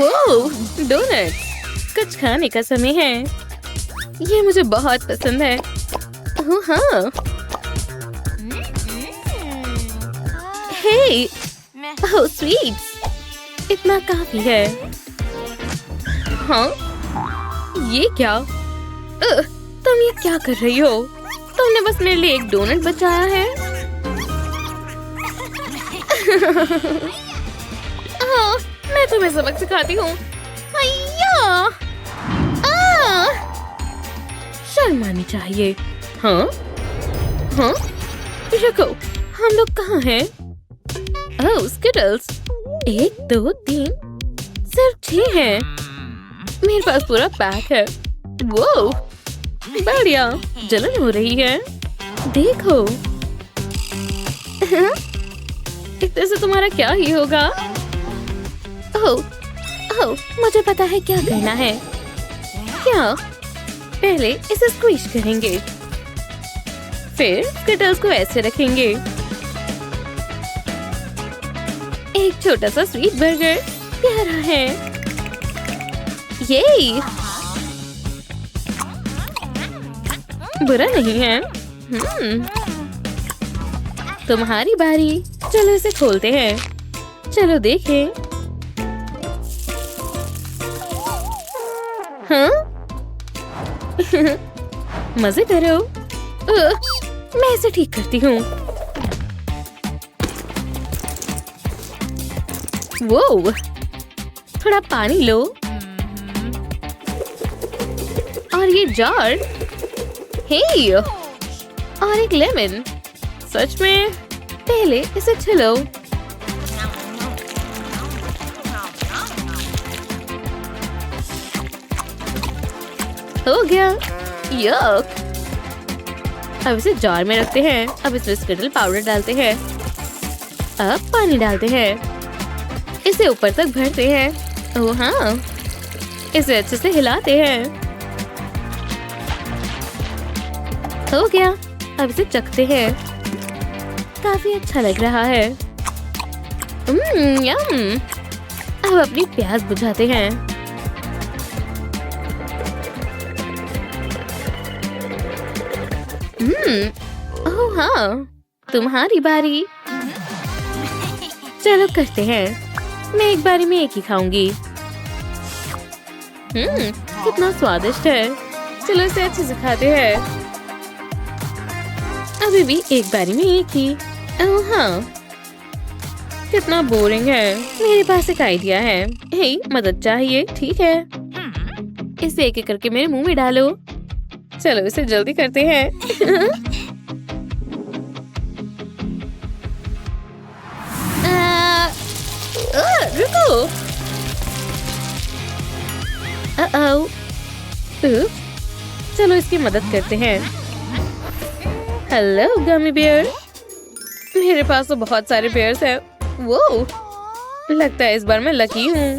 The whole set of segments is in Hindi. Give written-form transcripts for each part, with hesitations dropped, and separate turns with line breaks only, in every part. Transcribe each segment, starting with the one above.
वो डोनट्स, कुछ खाने का समय है। ये मुझे बहुत पसंद है। ओह हाँ, हे, ओह स्वीट्स, इतना काफी है। हाँ, ये क्या? तुम ये क्या कर रही हो? तुमने बस मेरे लिए एक डोनट बचाया है। हाँ, मैं तुम्हें सबक सिखाती हूँ। शर्म आनी चाहिए। हाँ हाँ, रुको, हम लोग कहाँ हैं? ओह स्किटल्स, 1 2 3, सिर्फ 6 हैं। मेरे पास पूरा पैक है। वो बढ़िया, जलन हो रही है। देखो। इतने से तुम्हारा क्या ही होगा? ओह ओह, मुझे पता है क्या करना है। क्या? पहले इसे स्क्वीश करेंगे, फिर स्किटल्स को ऐसे रखेंगे। एक छोटा सा स्वीट बर्गर प्यारा है। ये बुरा नहीं है। तुम्हारी बारी। चलो इसे खोलते हैं। चलो देखें। हाँ? मजे करो। मैं इसे ठीक करती हूँ। वो थोड़ा पानी लो। और ये जार। हे, और एक लेमन। सच में? पहले इसे छिलो। हो गया। यक। अब इसे जार में रखते हैं। अब इसमें स्किटल पाउडर डालते हैं। अब पानी डालते हैं। इसे ऊपर तक भरते हैं। ओह हाँ, इसे अच्छे से हिलाते हैं। हो गया। अब इसे चखते हैं। काफी अच्छा लग रहा है। यम। अब अपनी प्यास बुझाते हैं। ओह हाँ, तुम्हारी बारी। चलो करते हैं। मैं एक बारी में एक ही खाऊंगी। कितना स्वादिष्ट है। चलो इसे अच्छे से खाते हैं। अभी भी एक बारी में एक ही। ओह हाँ, कितना बोरिंग है। मेरे पास एक आइडिया है। हे, मदद चाहिए? ठीक है, इसे एक एक करके मेरे मुंह में डालो। चलो इसे जल्दी करते हैं। रुको। चलो इसकी मदद करते हैं। Hello gummy bear. मेरे पास तो बहुत सारे बेयर्स हैं। वो लगता है इस बार मैं लकी हूँ।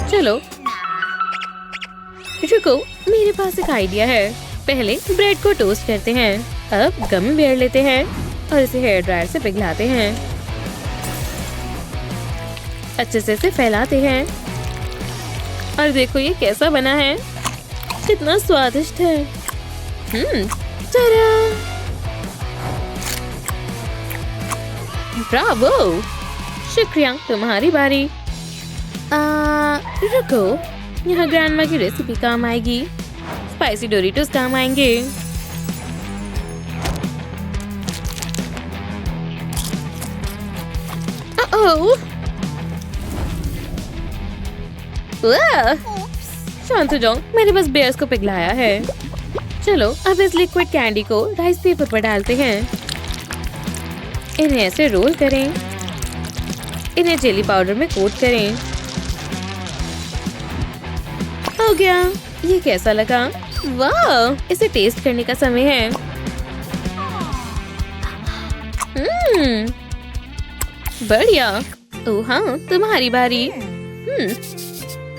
चलो रुको, मेरे पास एक आइडिया है। पहले ब्रेड को टोस्ट करते हैं। अब गमी बेयर लेते हैं और इसे हेयर ड्रायर से पिघलाते हैं। अच्छे से इसे फैलाते हैं। और देखो ये कैसा बना है। कितना स्वादिष्ट है। चला। ब्रावो, शुक्रिया। तुम्हारी बारी। रुको, यहाँ ग्रैंडमा की रेसिपी काम आएगी। स्पाइसी डोरिटोस काम आएंगे। शांत हो जाओ, मैंने बस बेयर्स को पिघलाया है। चलो अब इस लिक्विड कैंडी को राइस पेपर पर डालते हैं। इन्हें ऐसे रोल करें। इन्हें जेली पाउडर में कोट करें। हो गया। ये कैसा लगा? वाह, इसे टेस्ट करने का समय है। बढ़िया। ओह हाँ, तुम्हारी बारी।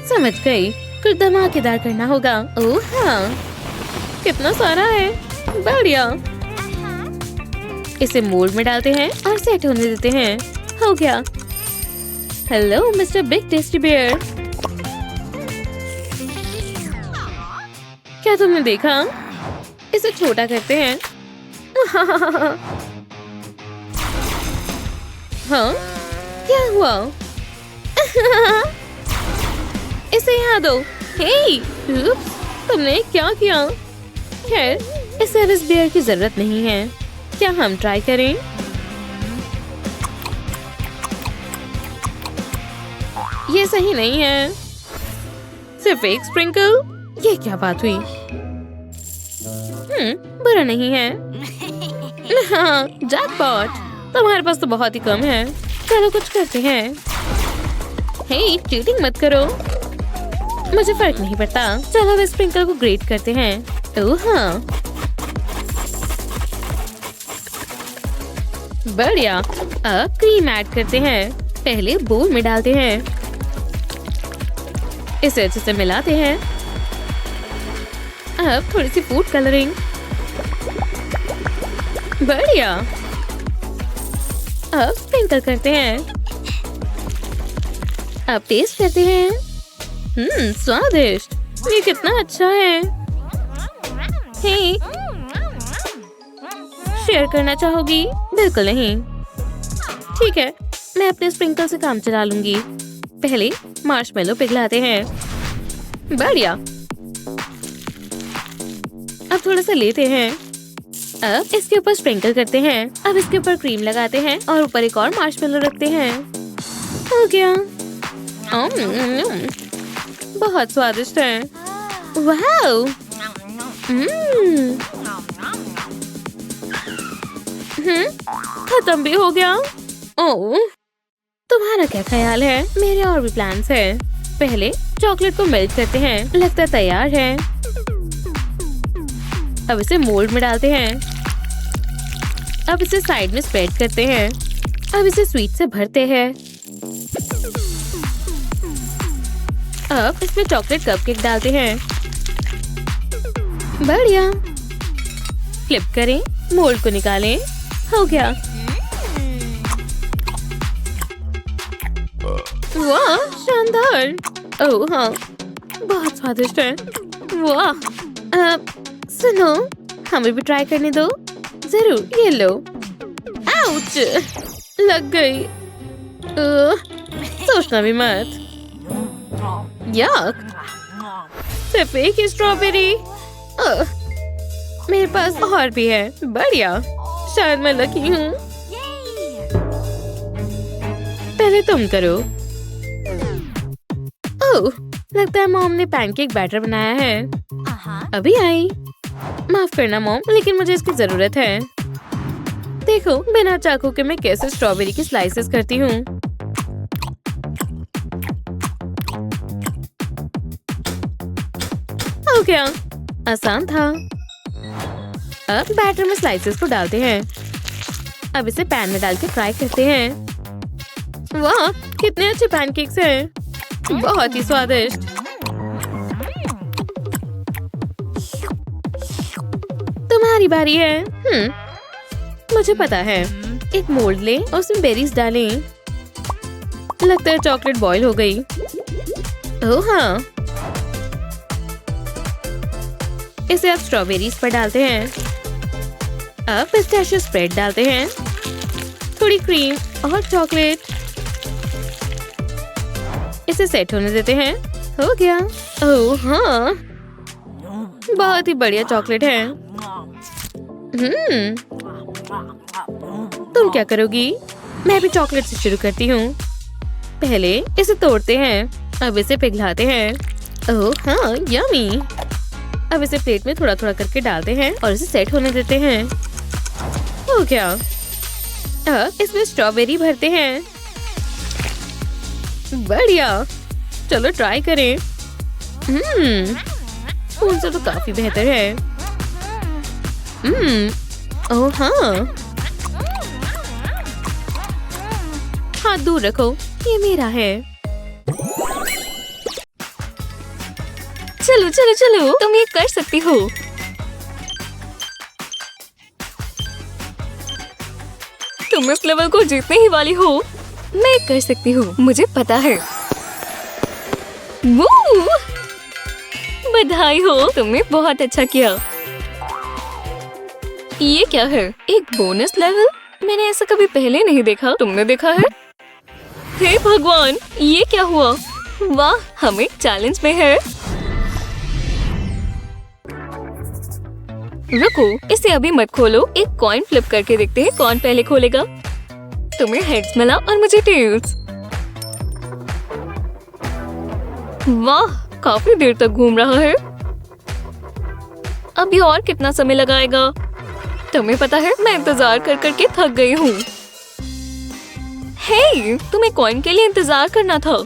समझ गई, कुछ धमाकेदार करना होगा। ओह हाँ, कितना सारा है। बढ़िया। इसे मोल्ड में डालते हैं और सेट होने देते हैं। हो गया। Hello mister big tasty bear. क्या तुमने देखा? इसे छोटा करते हैं। हाँ, क्या हुआ? इसे यहाँ दो। हे, उप्स, तुमने क्या किया? खैर, इस सर्विस बियर की जरूरत नहीं है। क्या हम ट्राई करें? ये सही नहीं है। सिर्फ एक स्प्रिंकल? ये क्या बात हुई? बुरा नहीं है। हाँ, जैकपॉट। तुम्हारे पास तो बहुत ही कम है। चलो कुछ करते हैं। हे, चीटिंग मत करो। मुझे फर्क नहीं पड़ता। चलो अब स्प्रिंकल को ग्रेट करते हैं। ओह हाँ, बढ़िया। अब क्रीम ऐड करते हैं। पहले बोल में डालते हैं। इसे अच्छे से मिलाते हैं। अब थोड़ी सी फूड कलरिंग। बढ़िया। अब स्प्रिंकल करते हैं। अब टेस्ट करते हैं। स्वादिष्ट। ये कितना अच्छा है। हे, शेयर करना चाहोगी? बिल्कुल नहीं। ठीक है, मैं अपने स्प्रिंकल से काम चला लूंगी। पहले मार्शमेलो पिघलाते हैं। बढ़िया। अब थोड़ा सा लेते हैं। अब इसके ऊपर स्प्रिंकल करते हैं। अब इसके ऊपर क्रीम लगाते हैं और ऊपर एक और मार्शमेलो रखते हैं। हो गया। बहुत स्वादिष्ट है। वाओ। खत्म भी हो गया। ओह, तुम्हारा क्या ख्याल है? मेरे और भी प्लान्स हैं। पहले चॉकलेट को मेल्ट करते हैं। लगता है तैयार है। अब इसे मोल्ड में डालते हैं। अब इसे साइड में स्प्रेड करते हैं। अब इसे स्वीट से भरते हैं। अब इसमें चॉकलेट कपकेक डालते हैं। बढ़िया। फ्लिप करें, मोल्ड को निकालें। हो गया। वाह, शानदार। ओह हाँ, बहुत स्वादिष्ट है। वाह। सुनो, हमें भी ट्राई करने दो। जरूर, ये लो। आउच, लग गई। सोचना भी मत। यक, सिर्फ एक ही स्ट्रॉबेरी। मेरे पास और भी है। बढ़िया, शायद मैं लकी हूँ। पहले तुम करो। ओह, लगता है मॉम ने पैनकेक बैटर बनाया है। अभी आई। माफ करना मॉम, लेकिन मुझे इसकी जरूरत है। देखो, बिना चाकू के मैं कैसे स्ट्रॉबेरी की स्लाइसेस करती हूँ। हो गया। आसान था। अब बैटर में स्लाइसेस को डालते हैं। अब इसे पैन में डाल के फ्राई करते हैं। वाह, कितने अच्छे पैनकेक्स हैं। बहुत ही स्वादिष्ट। तुम्हारी बारी है। मुझे पता है। एक मोल्ड ले और उसमें बेरीज डालें। लगता है चॉकलेट बॉईल हो गई। ओह हाँ, इसे अब स्ट्रॉबेरीज पर डालते हैं। अब पिस्ताशियो स्प्रेड डालते हैं। थोड़ी क्रीम और चॉकलेट। इसे सेट होने देते हैं। हो गया। ओह हाँ, बहुत ही बढ़िया चॉकलेट है। तुम क्या करोगी? मैं भी चॉकलेट से शुरू करती हूँ। पहले इसे तोड़ते हैं। अब इसे पिघलाते हैं। ओह हाँ, यम्मी। अब इसे प्लेट में थोड़ा थोड़ा करके डालते हैं और इसे सेट होने देते हैं। हो गया। अब इसमें स्ट्रॉबेरी भरते हैं। बढ़िया। चलो ट्राई करें। स्पून से तो काफी बेहतर है। ओह हाँ, हाथ दूर रखो, ये मेरा है।
चलो चलो चलो, तुम ये कर सकती हो। तुम इस लेवल को जीतने ही वाली हो। मैं कर सकती हूँ, मुझे पता है। वो बधाई हो, तुमने बहुत अच्छा किया। ये क्या है? एक बोनस लेवल? मैंने ऐसा कभी पहले नहीं देखा। तुमने देखा है? हे भगवान, ये क्या हुआ? वाह, हम एक चैलेंज में है। रुको, इसे अभी मत खोलो। एक कॉइन फ्लिप करके देखते हैं कौन पहले खोलेगा। तुम्हें हेड्स मिला और मुझे टेल्स। वाह, काफी देर तक घूम रहा है। अभी और कितना समय लगाएगा? तुम्हें पता है, मैं इंतजार कर करके थक गई हूँ। हे, तुम्हें कॉइन के लिए इंतजार करना था।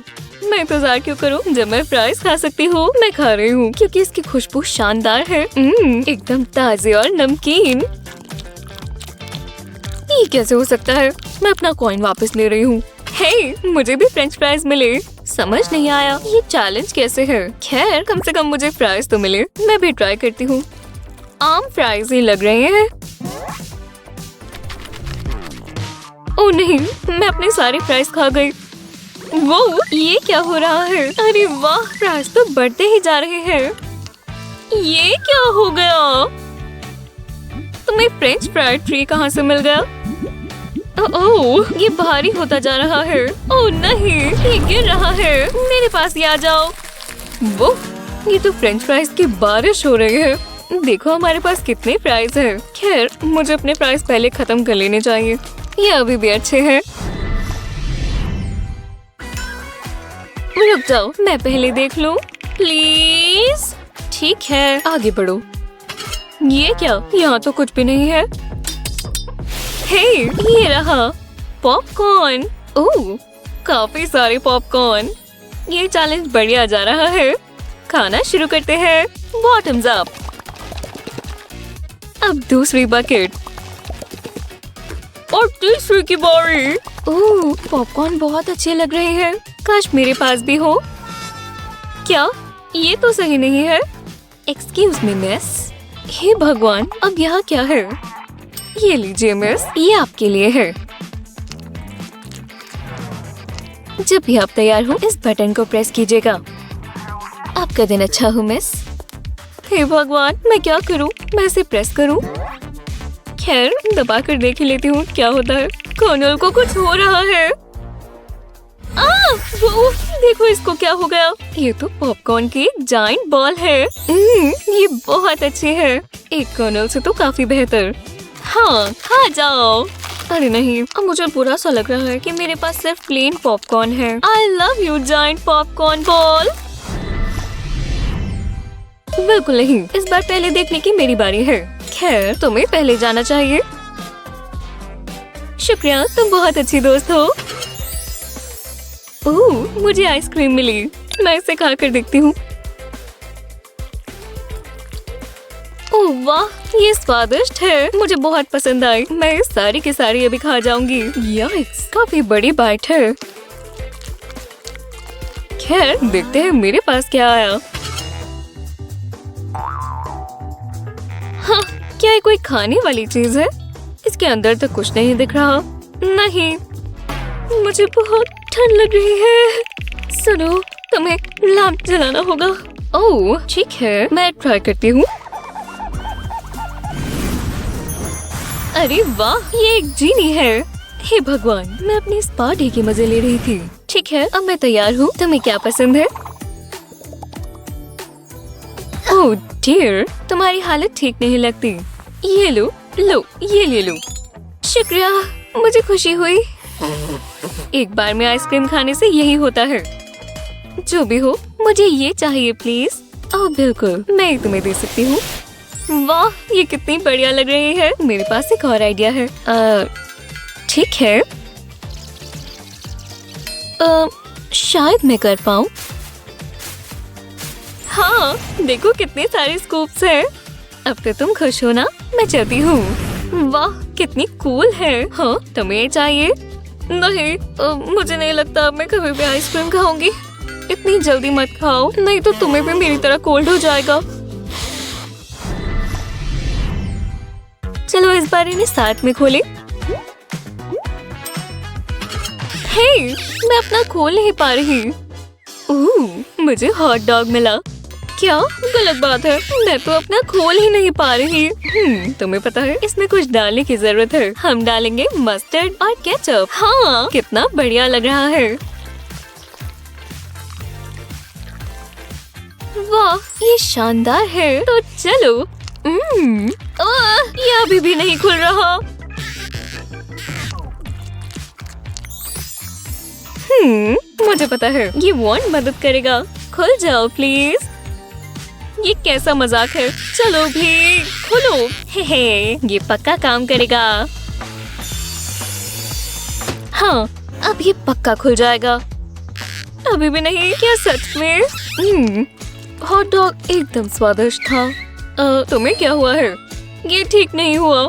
मैं इंतजार क्यों करूं जब मैं प्राइस खा सकती हूँ? मैं खा रही हूँ क्योंकि इसकी खुशबू शानदार है। एकदम ताजे और नमकीन। ये कैसे हो सकता है? मैं अपना कॉइन वापस ले रही हूँ। हे, मुझे भी फ्रेंच फ्राइज मिले। समझ नहीं आया ये चैलेंज कैसे है। खैर, कम से कम मुझे फ्राइज तो मिले। मैं भी ट्राई करती हूँ। आम फ्राइज ही लग रहे हैं। ओह नहीं, मैं अपने सारे फ्राइज खा गई। वो, ये क्या हो रहा है? अरे वाह, फ्राइज तो बढ़ते ही जा रहे हैं। ये क्या हो गया? तुम्हें फ्रेंच फ्राइड ट्री कहाँ से मिल गया? ओह, ये भारी होता जा रहा है। ओह नहीं, ये गिर रहा है। मेरे पास ही आ जाओ। वो, ये तो फ्रेंच फ्राइज की बारिश हो रही है। देखो हमारे पास कितने फ्राइज हैं। खैर, मुझे अपने फ्राइज पहले खत्म कर लेने चाहिए। ये अभी भी अच्छे हैं। रुक जाओ, मैं पहले देख लूं, प्लीज। ठीक है, आगे बढ़ो। ये क्या? यहाँ तो कुछ भी नहीं है। हे, ये रहा पॉपकॉर्न। ओह, काफी सारे पॉपकॉर्न। ये चैलेंज बढ़िया जा रहा है। खाना शुरू करते हैं। Bottoms up. अब दूसरी बकेट और तीसरी की बारी। ओह, पॉपकॉर्न बहुत अच्छे लग रहे हैं। काश मेरे पास भी हो। क्या? ये तो सही नहीं है। Excuse me miss. हे भगवान, अब यहाँ क्या है? ये लीजिए मिस, ये आपके लिए है। जब भी आप तैयार हो, इस बटन को प्रेस कीजिएगा। आपका दिन अच्छा हो मिस। हे भगवान, मैं क्या करूं? मैं इसे प्रेस करूं? खैर, दबा कर देख ही लेती हूँ क्या होता है। कर्नल को कुछ हो रहा है। वो, देखो इसको क्या हो गया। ये तो पॉपकॉर्न की जायंट बॉल है। ये बहुत अच्छे है। एक कर्नल से तो काफी बेहतर। हाँ, खा जाओ। अरे नहीं, अब मुझे बुरा सा लग रहा है कि मेरे पास सिर्फ प्लेन पॉपकॉर्न है। I love you giant popcorn ball. बिल्कुल नहीं, इस बार पहले देखने की मेरी बारी है। खैर, तुम्हें पहले जाना चाहिए। शुक्रिया, तुम बहुत अच्छी दोस्त हो। ओह, मुझे आइसक्रीम मिली। मैं इसे खा कर देखती हूँ। ओह वाह, ये स्वादिष्ट है। मुझे बहुत पसंद आई। मैं इस सारी की सारी अभी खा जाऊंगी। याइक्स, काफी बड़ी बाइट है। खैर, देखते हैं मेरे पास क्या आया। हाँ, क्या ये कोई खाने वाली चीज है? इसके अंदर तो कुछ नहीं दिख रहा। नहीं, मुझे बहुत ठंड लग रही है। सुनो, तुम्हें लैंप जलाना होगा। ओह ठीक है, मैं ट्राई करती हूँ। अरे वाह, ये एक जीनी है। हे भगवान, मैं अपनी इस पार्टी के मजे ले रही थी। ठीक है, अब मैं तैयार हूँ। तुम्हें क्या पसंद है? ओह डियर, तुम्हारी हालत ठीक नहीं लगती। ये लो, ये ले लो। शुक्रिया, मुझे खुशी हुई। एक बार में आइसक्रीम खाने से यही होता है। जो भी हो, मुझे ये चाहिए प्लीज। ओह बिल्कुल, मैं तुम्हें दे सकती हूँ। वाह, ये कितनी बढ़िया लग रही है। मेरे पास एक और आइडिया है। ठीक है, शायद मैं कर पाऊँ। हाँ, देखो कितने सारे स्कूप्स हैं। अब तो तुम खुश हो ना? मैं चलती हूँ। वाह, कितनी कूल है। हाँ, तुम्हें चाहिए? नहीं, मुझे नहीं लगता अब मैं कभी भी आइसक्रीम खाऊंगी। इतनी जल्दी मत खाओ, नहीं तो तुम्हें भी मेरी तरह कोल्ड हो जाएगा। चलो इस बार इन्हें साथ में खोलें। हे, मैं अपना खोल नहीं पा रही। मुझे हॉट डॉग मिला। क्या गलत बात है, मैं तो अपना खोल ही नहीं पा रही। तुम्हें पता है इसमें कुछ डालने की जरूरत है। हम डालेंगे मस्टर्ड और केचप। हाँ, कितना बढ़िया लग रहा है। वाह, ये शानदार है। तो चलो। ये अभी भी नहीं खुल रहा। मुझे पता है ये वॉन्ड मदद करेगा। खुल जाओ प्लीज। ये कैसा मजाक है। चलो भी खोलो। हे ये पक्का काम करेगा। हाँ, अब ये पक्का खुल जाएगा। अभी भी नहीं। क्या सच में? हॉट डॉग एकदम स्वादिष्ट था। तुम्हें क्या हुआ है? ये ठीक नहीं हुआ।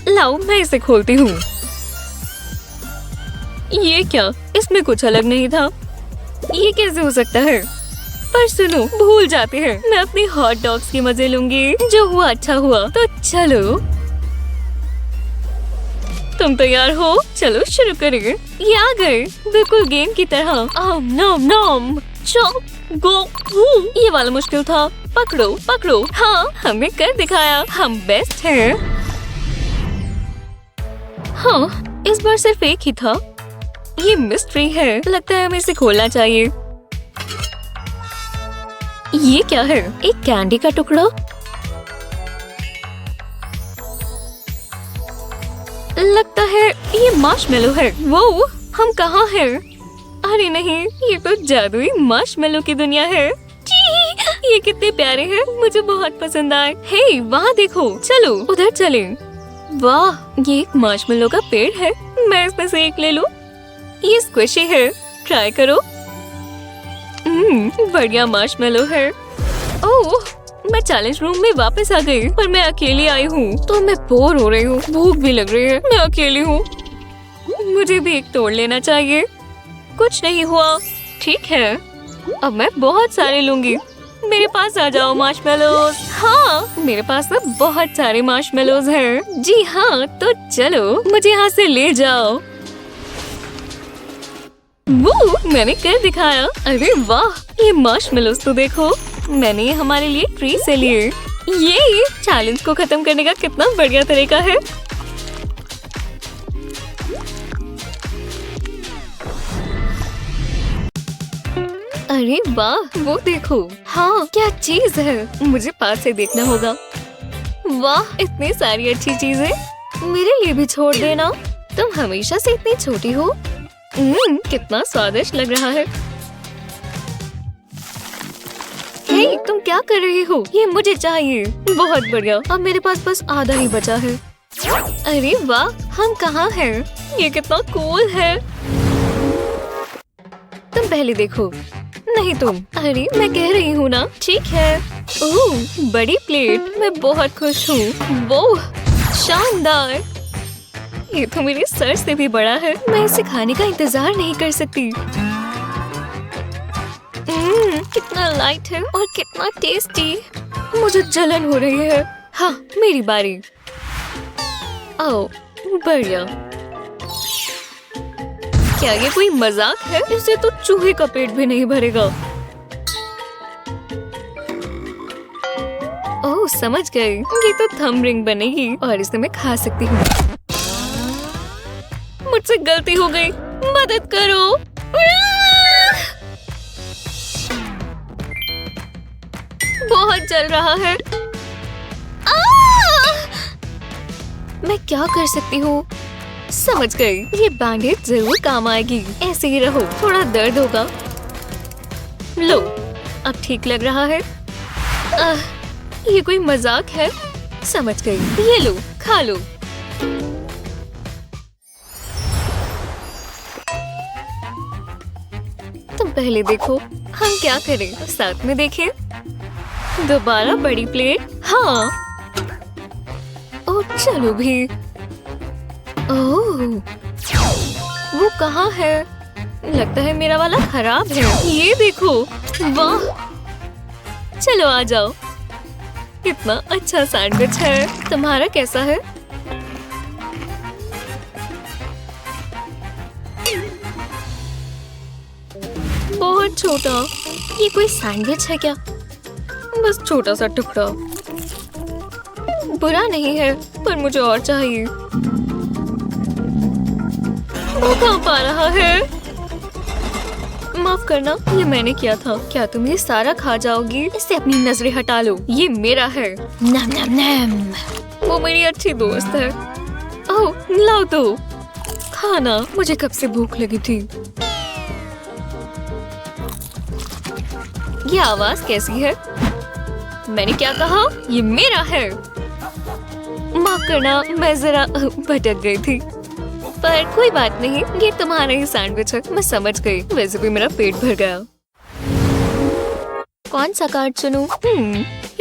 लाओ मैं इसे खोलती हूँ। ये क्या? इसमें कुछ अलग नहीं था। ये कैसे हो सकता है? पर सुनो, भूल जाते हैं। मैं अपनी हॉट डॉग्स की मजे लूंगी। जो हुआ अच्छा हुआ। तो चलो। तुम तैयार हो? चलो शुरू करेंगे। ये आ गए, बिल्कुल गेम की तरह। नॉम नॉम चॉप गो। ये वाला मुश्किल था। पकड़ो पकड़ो। हाँ, हमने कर दिखाया। हम बेस्ट हैं। हाँ, इस बार सिर्फ एक ही था। ये मिस्ट्री है। लगता है हमें इसे खोलना चाहिए। ये क्या है? एक कैंडी का टुकड़ा। लगता है ये मार्शमेलो है। वो हम कहाँ हैं? अरे नहीं, ये तो जादुई मार्शमेलो की दुनिया है। ये कितने प्यारे हैं। मुझे बहुत पसंद आए। हे, वहाँ देखो। चलो उधर चले। वाह, ये एक मार्शमेलो का पेड़ है। मैं इसमें से एक ले लूं। ये स्क्विशी है। ट्राई करो। बढ़िया मार्शमेलो है। ओह, मैं चैलेंज रूम में वापस आ गई, पर मैं अकेली आई हूँ तो मैं बोर हो रही हूँ। भूख भी लग रही है। मैं अकेली हूँ। मुझे भी एक तोड़ लेना चाहिए। कुछ नहीं हुआ। ठीक है, अब मैं बहुत सारे लूंगी। मेरे पास आ जाओ मार्शमेलोज। हाँ, मेरे पास तो बहुत सारे मार्शमेलोज हैं। जी हाँ, तो चलो मुझे यहाँ से ले जाओ। वो मैंने कर दिखाया। अरे वाह, ये मार्शमेलोज तो देखो। मैंने ये हमारे लिए ट्री से लिए। ये चैलेंज को खत्म करने का कितना बढ़िया तरीका है। अरे वाह, वो देखो। हाँ, क्या चीज है। मुझे पास से देखना होगा। वाह, इतनी सारी अच्छी चीजें। मेरे लिए भी छोड़ देना। तुम हमेशा से इतनी छोटी हो। कितना स्वादिष्ट लग रहा है। हे, तुम क्या कर रही हो? ये मुझे चाहिए। बहुत बढ़िया, अब मेरे पास बस आधा ही बचा है। अरे वाह, हम कहाँ हैं? ये कितना कूल है। तुम पहले देखो। नहीं तुम। अरे मैं कह रही हूँ ना। ठीक है। ओह, बड़ी प्लेट। मैं बहुत खुश हूँ। वो शानदार। ये तो मेरे सर से भी बड़ा है। मैं इसे खाने का इंतजार नहीं कर सकती। कितना लाइट है और कितना टेस्टी। मुझे जलन हो रही है। हाँ, मेरी बारी। ओह, बढ़िया। क्या ये कोई मजाक है? इसे तो चूहे का पेट भी नहीं भरेगा। ओह, समझ गई। ये तो थंब रिंग बनेगी और इसे मैं खा सकती हूँ। मुझसे गलती हो गई। मदद करो। बहुत जल रहा है। मैं क्या कर सकती हूँ? समझ गई। ये बैंडेज जरूर काम आएगी। ऐसे ही रहो, थोड़ा दर्द होगा। लो, अब ठीक लग रहा है। ये कोई मजाक है? समझ गई। ये लो, खा लो। तुम पहले देखो, हम क्या करें। साथ में देखें। दोबारा बड़ी प्लेट। हाँ। ओह, चलो भी। ओह, वो कहाँ है? लगता है मेरा वाला खराब है। ये देखो। वाह, चलो आ जाओ। कितना अच्छा सैंडविच है। तुम्हारा कैसा है? बहुत छोटा। ये कोई सैंडविच है क्या? बस छोटा सा टुकड़ा। बुरा नहीं है, पर मुझे और चाहिए। वो कहाँ पा रहा है? माफ करना, ये मैंने किया था। क्या तुम ये सारा खा जाओगी? इससे अपनी नजरें हटा लो, ये मेरा है। नम नम नम। वो मेरी अच्छी दोस्त है। ओह, लाओ दो खाना, मुझे कब से भूख लगी थी। ये आवाज कैसी है? मैंने क्या कहा? ये मेरा है। माफ करना, मैं जरा भटक गई थी, पर कोई बात नहीं, ये तुम्हारा ही सैंडविच है। मैं समझ गई, वैसे भी मेरा पेट भर गया। कौन सा कार्ड चुनूं?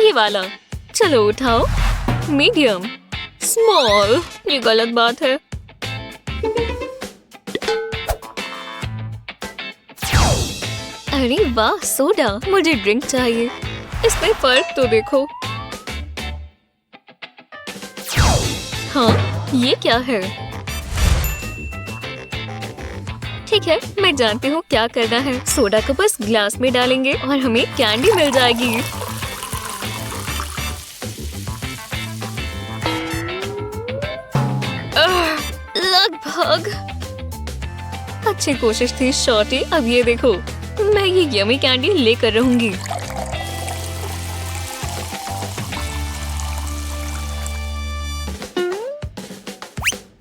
ये वाला। चलो उठाओ। Medium, small. ये गलत बात है। अरे वाह, सोडा। मुझे ड्रिंक चाहिए। इसमें फर्क तो देखो। हाँ, ये क्या है? ठीक है, मैं जानती हूँ क्या करना है। सोडा को बस ग्लास में डालेंगे और हमें कैंडी मिल जाएगी। लगभग। अच्छी कोशिश थी शॉर्टी। अब ये देखो, मैं ये यमी कैंडी लेकर रहूंगी।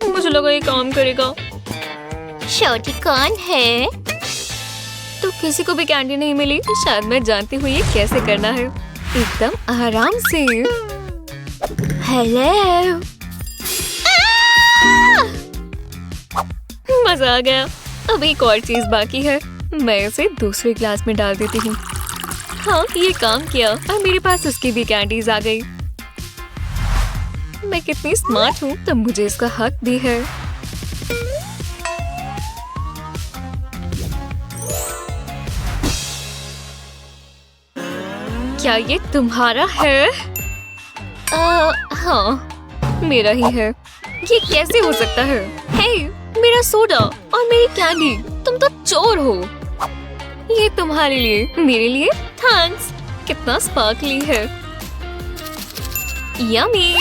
मुझे लगा ये काम करेगा। शॉर्टी कौन है? तो किसी को भी कैंडी नहीं मिली। शायद मैं जानती हूँ ये कैसे करना है। एकदम आराम से। हेलो। मजा आ गया। अब एक और चीज बाकी है। मैं इसे दूसरे ग्लास में डाल देती हूँ। हाँ, ये काम किया और मेरे पास उसकी भी कैंडीज आ गई। मैं कितनी स्मार्ट हूँ, तब मुझे इसका हक भी है। क्या ये तुम्हारा है? हाँ, मेरा ही है। ये कैसे हो सकता है? हे, मेरा सोडा और मेरी कैंडी। तुम तो चोर हो। ये तुम्हारे लिए, मेरे लिए। थैंक्स। कितना स्पार्कली है। यम्मी।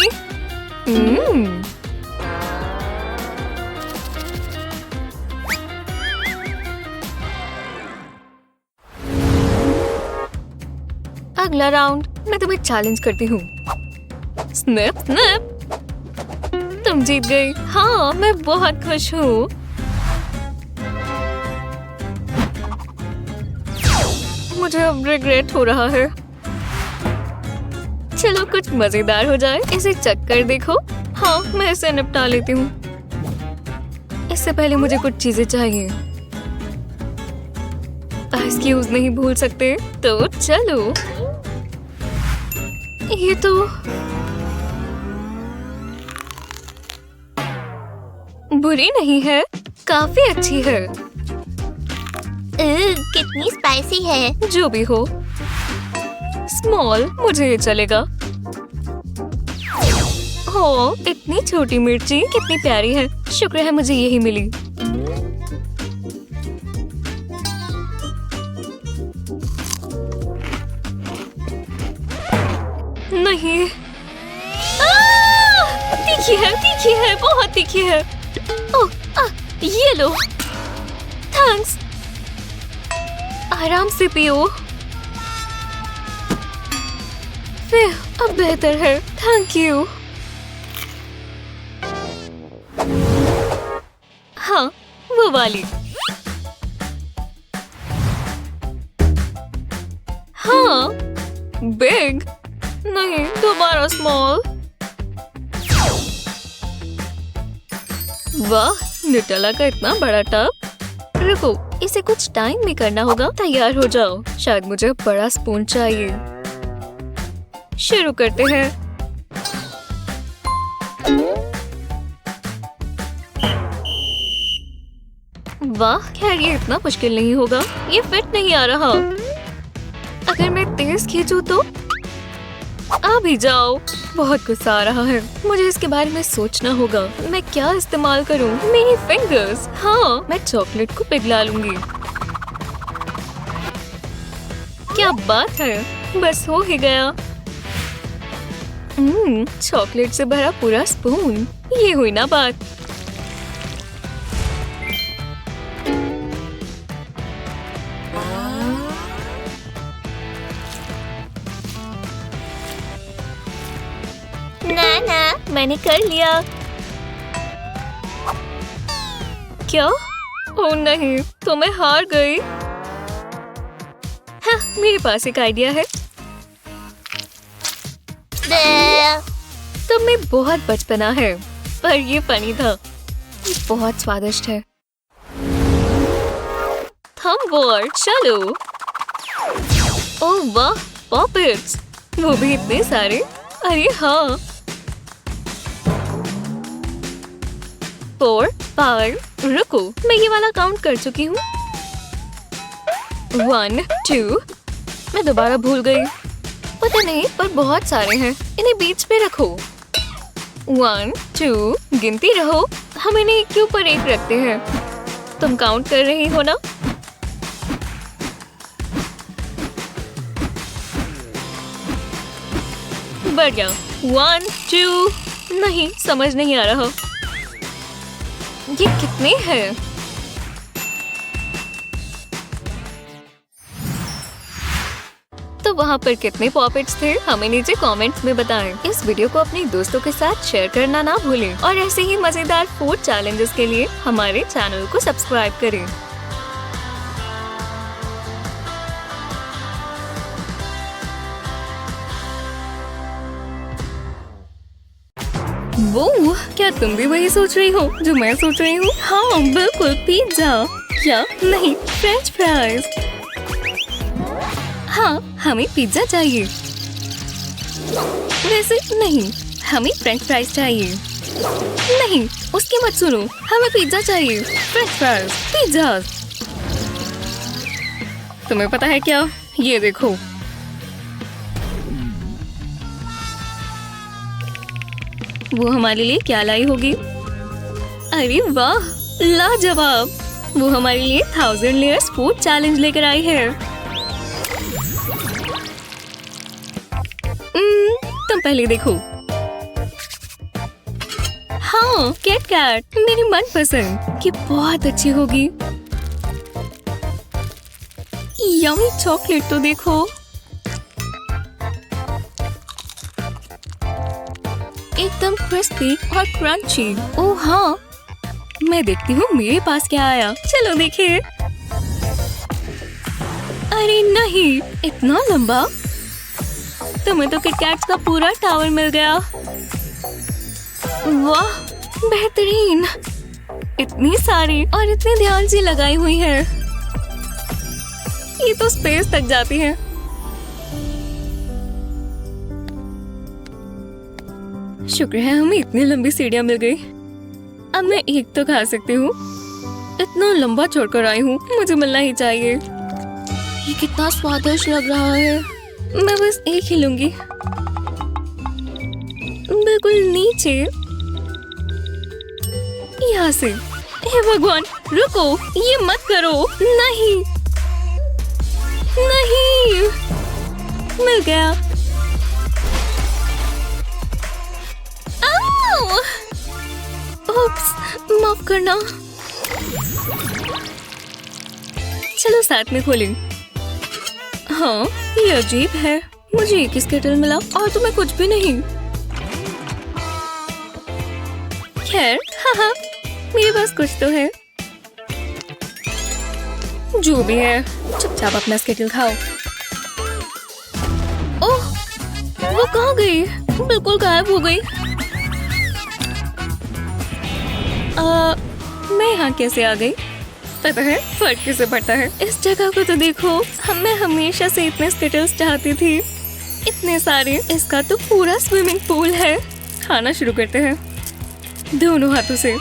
अगला राउंड। मैं तुम्हें चैलेंज करती हूँ। Snap snap. तुम जीत गई। हाँ, मैं बहुत खुश हूँ। मुझे अब रिग्रेट हो रहा है। चलो कुछ मजेदार हो जाए। इसे चक्कर देखो। हाँ, मैं इसे निपटा लेती हूँ। इससे पहले मुझे कुछ चीजें चाहिए। एक्सक्यूज नहीं भूल सकते, तो चलो। ये तो बुरी नहीं है, काफी अच्छी है।
कितनी स्पाइसी है।
जो भी हो। स्मॉल, मुझे ये चलेगा। हो, इतनी छोटी मिर्ची कितनी प्यारी है। शुक्र है मुझे यही मिली। नहीं। तीखी है, बहुत तीखी है। ओह, ये लो। थैंक्स। आराम से पियो। फिर अब बेहतर है। Thank you. हाँ, वो वाली। हाँ, बिग। नहीं, दोबारा स्मॉल। वाह, न्यूटेला का इतना बड़ा टब। रुको, इसे कुछ टाइम में करना होगा। तैयार हो जाओ। शायद मुझे बड़ा स्पून चाहिए। शुरू करते हैं। वाह, खैर ये इतना मुश्किल नहीं होगा। ये फिट नहीं आ रहा। अगर मैं तेज खींचूं तो? आ भी जाओ। बहुत गुस्सा आ रहा है। मुझे इसके बारे में सोचना होगा। मैं क्या इस्तेमाल करूं? मेरी फिंगर्स। हाँ, मैं चॉकलेट को पिघला लूंगी। क्या बात है, बस हो ही गया। चॉकलेट से भरा पूरा स्पून, ये हुई ना बात।
ना
मैंने कर लिया। क्या? ओह नहीं, तो मैं हार गई। हाँ, मेरे पास एक आइडिया है। तो मैं बहुत बचपना है, पर ये फनी था। ये बहुत स्वादिष्ट है। थंब वॉर, चलो। ओह वाह, पॉपेट्स, वो भी इतने सारे। अरे हाँ। 4, 5, रुको, मैं ये वाला काउंट कर चुकी हूँ। 1, 2, मैं दोबारा भूल गई। पता नहीं, पर बहुत सारे हैं। इन्हें बीच पे रखो। 1, 2, गिनती रहो। हम इन्हें एक के ऊपर एक रखते हैं। तुम काउंट कर रही हो ना? बढ़िया। 1, 2, नहीं समझ नहीं आ रहा। ये कितने हैं? तो वहाँ पर कितने पॉपेट्स थे, हमें नीचे कमेंट्स में बताएं। इस वीडियो को अपने दोस्तों के साथ शेयर करना ना भूलें और ऐसे ही मजेदार फूड चैलेंजेस के लिए हमारे चैनल को सब्सक्राइब करें।
वो क्या तुम भी वही सोच रही हो जो मैं सोच रही हूँ? हाँ बिल्कुल, पिज्जा या नहीं फ्रेंच फ्राइज। हाँ, हमें पिज्जा चाहिए। वैसे नहीं, हमें फ्रेंच फ्राइज चाहिए। नहीं, उसकी मत सुनो, हमें पिज्जा चाहिए। French fries, pizza. तुम्हें पता है क्या? ये देखो। वो हमारे लिए क्या लाई होगी? अरे वाह, लाजवाब! वो हमारे लिए 1000 लेयर्स फूड चैलेंज लेकर आई है। तुम पहले देखो। हाँ, किट कैट, मेरी मनपसंद। ये बहुत अच्छी होगी। यम्मी चॉकलेट तो देखो। एकदम क्रिस्पी और क्रंची। ओह हाँ, मैं देखती हूँ मेरे पास क्या आया। चलो देखिए। अरे नहीं, इतना लंबा। तुम्हें तो किटकैट्स का पूरा टावर मिल गया। वाह, बेहतरीन। इतनी सारी और इतने ध्यान से लगाई हुई है। ये तो स्पेस तक जाती है। शुक्र है हमें इतनी लंबी सीढ़ियां मिल गई। अब मैं एक तो खा सकती हूँ। इतना लंबा छोड़कर आई हूँ, मुझे मिलना ही चाहिए। ये कितना स्वादिष्ट लग रहा है। मैं बस एक ही लूंगी। बिल्कुल नीचे, यहाँ से। हे भगवान, रुको, ये मत करो। नहीं, नहीं, मिल गया। ओप्स, माफ करना। चलो साथ में खोलें। हाँ, ये अजीब है। मुझे एक स्केटल मिला और तुम्हें कुछ भी नहीं। खैर, हाँ, मेरे पास कुछ तो है। जो भी है, चुपचाप अपना स्केटल खाओ। ओह, वो कहाँ गई? बिल्कुल गायब हो गई। मैं यहाँ कैसे आ गई? पता है फर्क किसे पड़ता है। इस जगह को तो देखो। मैं हमेशा से इतने स्केटल्स चाहती थी, इतने सारे। इसका तो पूरा स्विमिंग पूल है। खाना शुरू करते हैं दोनों हाथों से।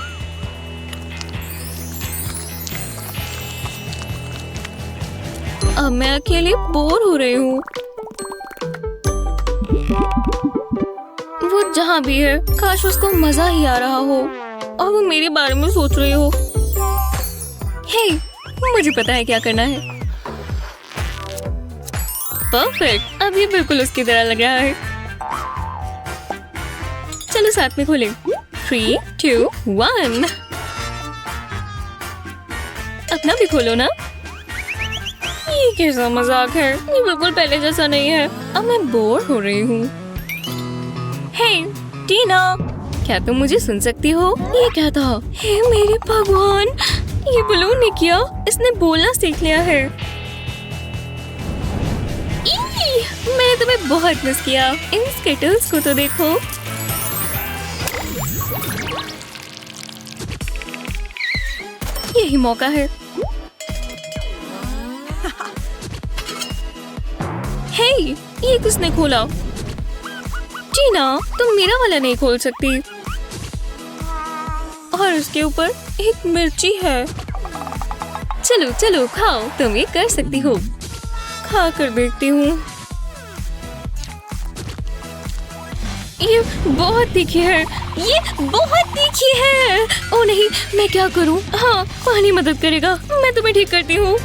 अब मैं अकेले बोर हो रही हूँ। वो जहाँ भी है, काश उसको मजा ही आ रहा हो और वो मेरे बारे में सोच रही हो। हे, मुझे पता है क्या करना है।
परफेक्ट, अब ये बिल्कुल उसकी तरह लग रहा है। चलो साथ में खोलें। 3, 2, 1। अपना भी खोलो ना। ये कैसा मजाक है, ये बिल्कुल पहले जैसा नहीं है। अब मैं बोर हो रही हूँ। हे टीना, क्या तुम मुझे सुन सकती हो? ये क्या था? हे मेरे भगवान, ये बलून ने किया, इसने बोलना सीख लिया है। मैंने तुम्हें बहुत मिस किया। इन स्केटल्स को तो देखो। यही मौका है। हे, ये किसने खोला? टीना, तुम मेरा वाला नहीं खोल सकती। और उसके ऊपर एक मिर्ची है। चलो चलो खाओ, तुम ये कर सकती हो। खा कर देखती हूँ। ये बहुत तीखी है, ये बहुत तीखी है। ओ नहीं, मैं क्या करूँ? हाँ, पानी मदद करेगा। मैं तुम्हें ठीक करती हूँ।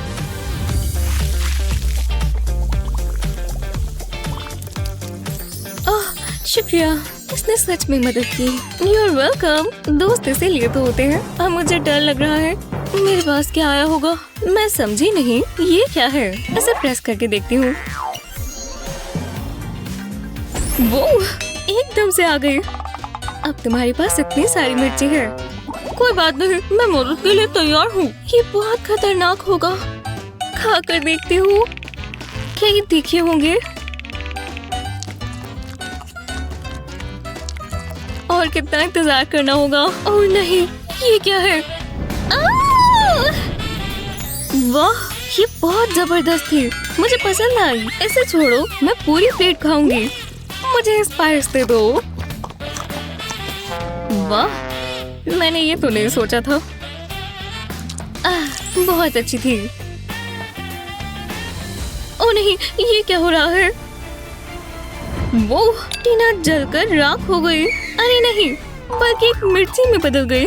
शुक्रिया, इसने सच में मदद की। You're welcome। दोस्त इसीलिए तो होते हैं। अब मुझे डर लग रहा है, मेरे पास क्या आया होगा? मैं समझी नहीं, ये क्या है? इसे प्रेस करके देखती हूँ। वो एकदम से आ गई। अब तुम्हारे पास इतनी सारी मिर्ची है। कोई बात नहीं, मैं मदद के लिए तैयार हूँ। ये बहुत खतरनाक होगा। खा कर देखती हूँ, क्या ये तीखे होंगे? और कितना इंतजार करना होगा। ओह नहीं, ये क्या है? वाह, ये बहुत जबरदस्त थी, मुझे पसंद आई। इसे छोड़ो, मैं पूरी प्लेट खाऊंगी। मुझे स्पाइस दे दो। वाह, मैंने ये तो नहीं सोचा था। बहुत अच्छी थी। ओह नहीं, ये क्या हो रहा है? वो टीना जलकर राख हो गई। अरे नहीं, बल्कि एक मिर्ची में बदल गई।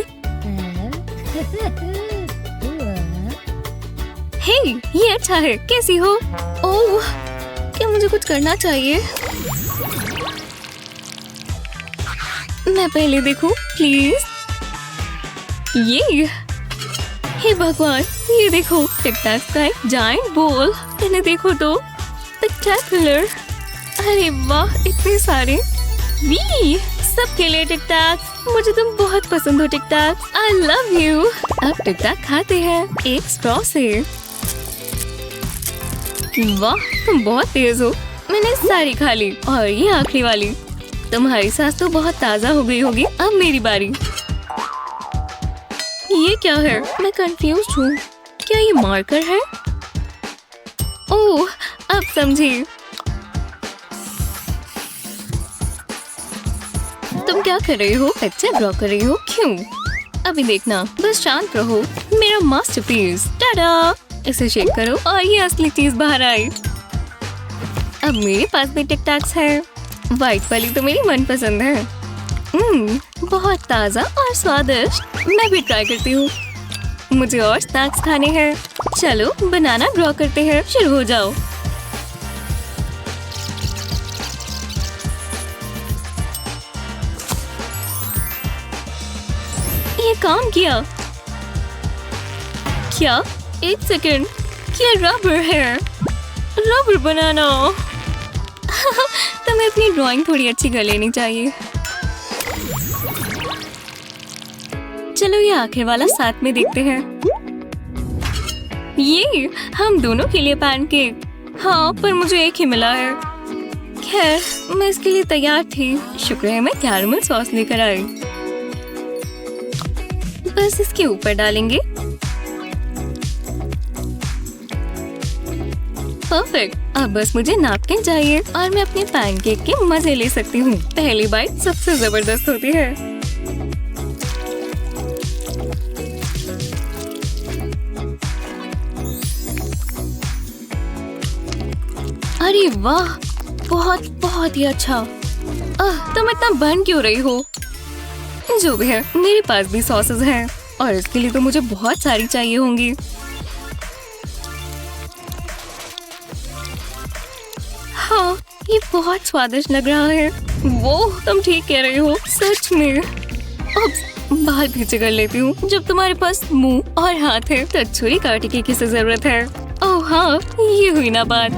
हे, ये अच्छा है। कैसी हो? ओह, क्या मुझे कुछ करना चाहिए? मैं पहले देखूं, प्लीज। ये, हे भगवान, ये देखो, टिक टैक का एक जायंट बॉल। इन्हें देखो तो, स्पेक्टेकुलर। अरे वाह, इतने सारे। वी, सबके लिए टिक टैक। मुझे तुम बहुत पसंद हो टिक टैक। I love you. अब टिक टैक खाते हैं, एक स्ट्रॉ से। वाह, तुम बहुत तेज हो। मैंने सारी खा ली और ये आखिरी वाली। तुम्हारी सांस तो बहुत ताजा हो गई होगी। अब मेरी बारी। ये क्या है? मैं कंफ्यूज हूँ। क्या ये मार्कर है? ओह, अब समझी। तुम क्या कर रही हो? पिक्चर ड्रॉ कर रही हो? क्यों? अभी देखना, बस शांत रहो। मेरा मास्टरपीस, टाडा! इसे शेक करो और ये असली चीज बाहर आई। अब मेरे पास भी टिक टैक्स है। व्हाइट वाली तो मेरी मनपसंद है। बहुत ताजा और स्वादिष्ट। मैं भी ट्राई करती हूँ। मुझे और स्नैक्स खाने हैं। चलो बनाना ड्रॉ करते हैं। शुरू हो जाओ। ये काम किया। क्या? एक सेकंड, क्या रबर है? रबर बनाना। तुम्हें अपनी ड्राइंग थोड़ी अच्छी कर लेनी चाहिए। चलो ये आखिर वाला साथ में देखते हैं। ये हम दोनों के लिए पैनकेक। हाँ, पर मुझे एक ही मिला है। खैर, मैं इसके लिए तैयार थी। शुक्र है मैं कैरमल सॉस लेकर आई। बस इसके ऊपर डालेंगे। परफेक्ट। अब बस मुझे नैपकिन चाहिए और मैं अपने पैनकेक के मजे ले सकती हूँ। पहली बाइट सबसे जबरदस्त होती है। अरे वाह, बहुत बहुत ही अच्छा। तुम इतना बर्न क्यों रही हो? जो भी है, मेरे पास भी सॉसेस हैं और इसके लिए तो मुझे बहुत सारी चाहिए होंगी। हाँ, ये बहुत स्वादिष्ट लग रहा है। वो तुम ठीक कह रहे हो, सच में। अब बाल पीछे कर लेती हूँ। जब तुम्हारे पास मुंह और हाथ है तो छुरी कांटे की किसे जरूरत है? ओह हाँ, ये हुई ना बात।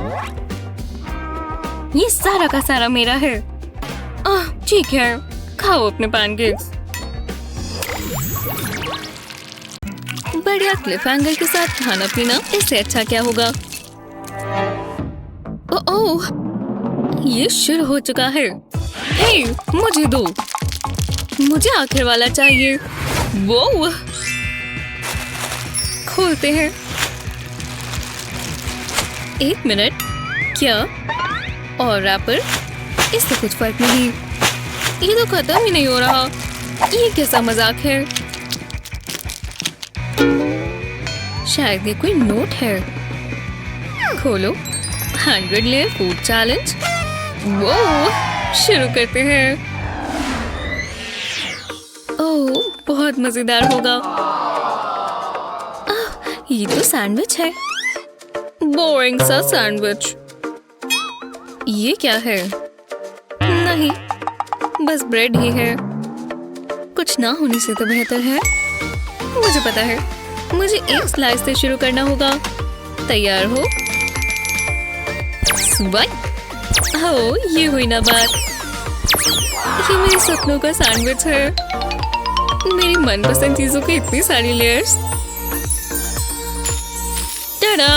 ये सारा का सारा मेरा है। ठीक है, खाओ अपने पैनकेक्स। बढ़िया क्लिफ हैंगर के साथ खाना पीना, इससे अच्छा क्या होगा? ओह, ये शुरू हो चुका है। हे, मुझे दो। मुझे आखिर वाला चाहिए। वो खोलते हैं। 1 मिनट, क्या? और रैपर? इससे कुछ फर्क नहीं। ये तो खत्म ही नहीं हो रहा। ये कैसा मजाक है? शायद ये कोई नोट है। खोलो। 100 लेयर फूड चैलेंज। वो शुरू करते हैं। ओह, बहुत मजेदार होगा। ये तो सैंडविच है। बोरिंग सा सैंडविच। ये क्या है? नहीं, बस ब्रेड ही है। कुछ ना होने से तो बेहतर है। मुझे पता है, मुझे एक स्लाइस से शुरू करना होगा। तैयार हो? स्वाइप। ओह, ये हुई ना बात। ये मेरे सपनों का सैंडविच है। मेरी मनपसंद चीजों की इतनी सारी लेयर्स। टाडा!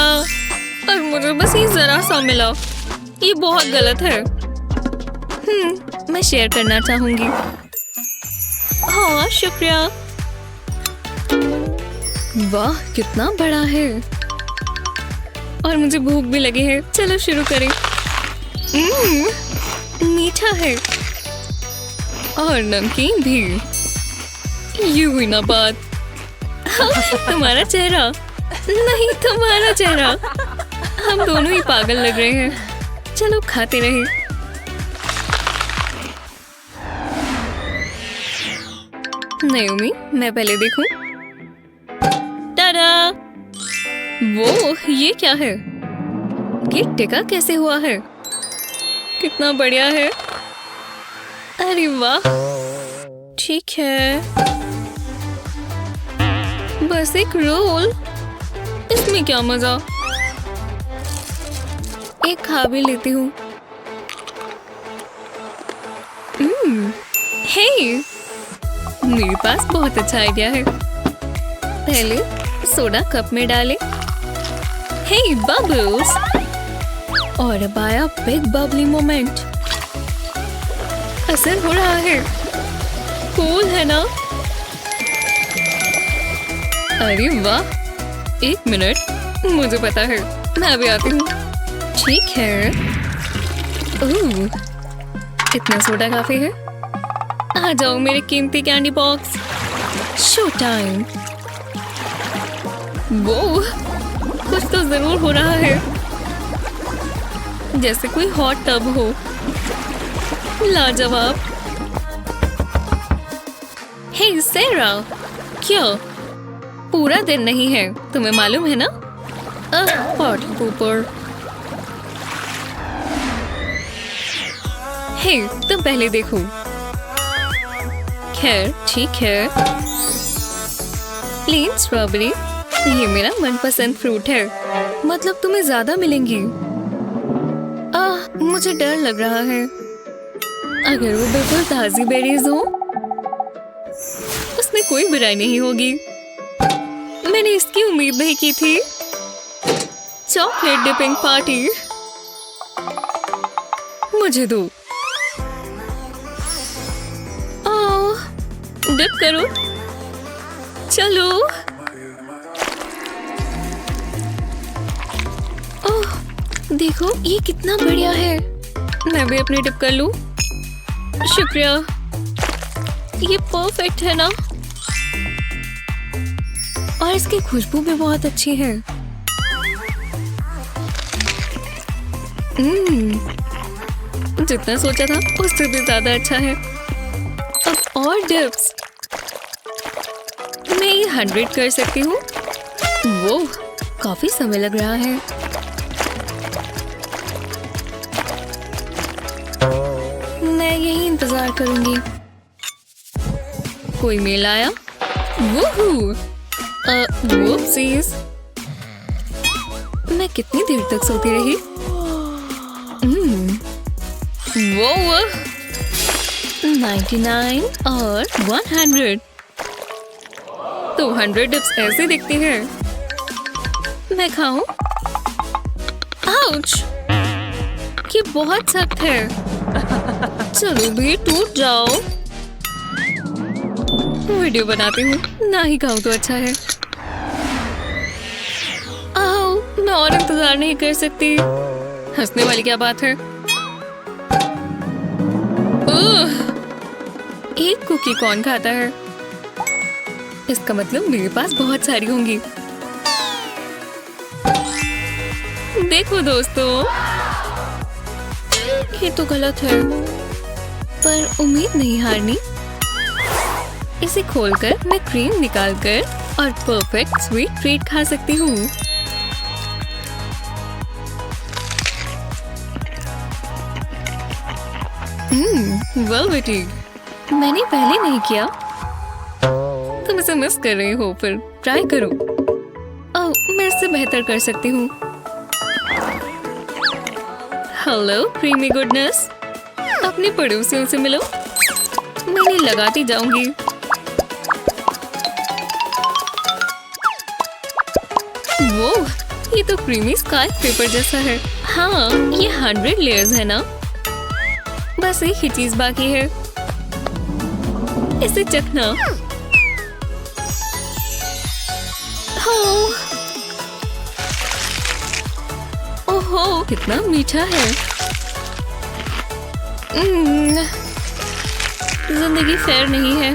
और मुझे बस ये जरा सा मिला। ये बहुत गलत है। मैं शेयर करना चाहूंगी। हाँ, शुक्रिया। वाह, कितना बड़ा है। और मुझे भूख भी लगी है। चलो शुरू करें। मीठा है और नमकीन भी। ये हुई ना बात। तुम्हारा चेहरा। नहीं, तुम्हारा चेहरा। हम दोनों ही पागल लग रहे हैं। चलो खाते रहे। नाओमी, मैं पहले देखूं। टाडा! वो ये क्या है? ये टिका कैसे हुआ है? कितना बढ़िया है। अरे वाह, ठीक है। बस एक रोल, इसमें क्या मजा। एक खा भी लेती हूँ। हे, मेरे पास बहुत अच्छा आइडिया है। पहले सोडा कप में डालें। हे, बबल्स। और अब आया बिग बबली मोमेंट। असर हो रहा है। कूल है ना? अरे वाह, 1 मिनट, मुझे पता है। मैं अभी आती हूँ। ठीक है। ओह, इतना सोडा काफी है। आ जाओ मेरे कीमती कैंडी बॉक्स। Show time. वो कुछ तो जरूर हो रहा है, जैसे कोई हॉट टब हो। लाजवाब। हे सेरा, क्या पूरा दिन नहीं है? तुम्हें मालूम है ना? पार्टी ऊपर। हे, तुम पहले देखो। खैर, ठीक है। प्लेन स्ट्रॉबेरी, ये मेरा मनपसंद फ्रूट है। मतलब तुम्हें ज्यादा मिलेंगी। मुझे डर लग रहा है। अगर वो बिल्कुल ताजी बेरीज हो, उसमें कोई बुराई नहीं होगी। मैंने इसकी उम्मीद नहीं की थी। Chocolate dipping party. मुझे दो। डिप करो। चलो। ओह, देखो ये कितना बढ़िया है। मैं भी अपनी डिप कर लूं। शुक्रिया। ये परफेक्ट है ना? और इसकी खुशबू भी बहुत अच्छी है। जितना सोचा था उससे भी ज्यादा अच्छा है। अब और डिप्स। मैं ये 100 कर सकती हूँ। वो काफी समय लग रहा है। यही इंतजार करूंगी। कोई मेल आया? वूहू! वुप्सीज! मैं कितनी देर तक सोती रही? वो 99 और 100। तो 100 डिप्स ऐसे दिखती है। मैं खाऊं? आउच! ये बहुत सख्त है। चलो भी टूट जाओ। वीडियो बनाती हूँ, ना ही खाऊं तो अच्छा है। आओ, मैं और इंतजार नहीं कर सकती। हंसने वाली क्या बात है? एक कुकी कौन खाता है? इसका मतलब मेरे पास बहुत सारी होंगी। देखो दोस्तों, ये तो गलत है, पर उम्मीद नहीं हारनी। इसे खोलकर मैं क्रीम निकालकर और परफेक्ट स्वीट ट्रीट खा सकती हूँ। वेलवेटी, मैंने पहले नहीं किया। तुम इसे मिस कर रही हो, फिर ट्राई करो। ओह, मैं इससे बेहतर कर सकती हूँ। हेलो क्रीमी गुडनेस, अपने पड़ोसियों से मिलो। मैं इन्हें लगाती जाऊंगी। वो, ये तो क्रीमी स्काई पेपर जैसा है। हाँ, ये 100 लेयर्स है ना? बस एक ही चीज बाकी है, इसे चखना। ओहो, कितना मीठा है। जिंदगी फेयर नहीं है।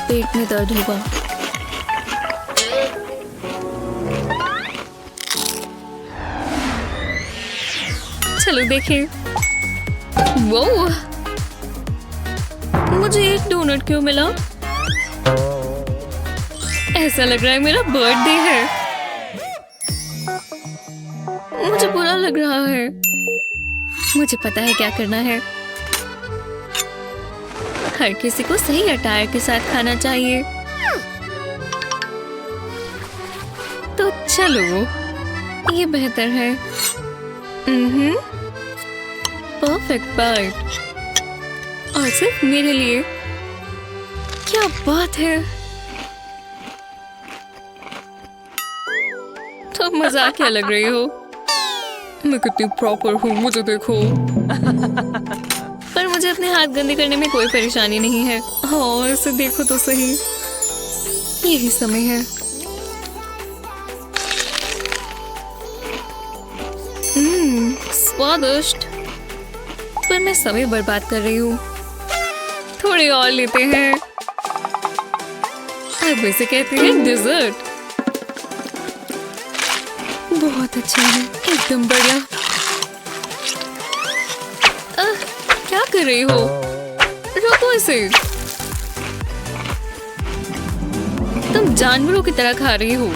पेट में दर्द होगा। चलो देखें। वो, मुझे एक डोनट क्यों मिला? ऐसा लग रहा है मेरा बर्थडे है। मुझे बुरा लग रहा है। मुझे पता है क्या करना है। हर किसी को सही अटायर के साथ खाना चाहिए। तो चलो, ये बेहतर है। परफेक्ट बाइट, और सिर्फ मेरे लिए। क्या बात है। तो मजाक क्या लग रही हो? मैं कितनी प्रॉपर हूँ, मुझे देखो। पर मुझे अपने हाथ गंदे करने में कोई परेशानी नहीं है। हाँ, इसे देखो तो सही। यही समय है। स्वादिष्ट, पर मैं समय बर्बाद कर रही हूँ। थोड़े और लेते हैं। अब इसे कहते हैं डिजर्ट। बहुत अच्छा है, एकदम बढ़िया। क्या कर रही हो? रोको इसे। तुम जानवरों की तरह खा रही हो।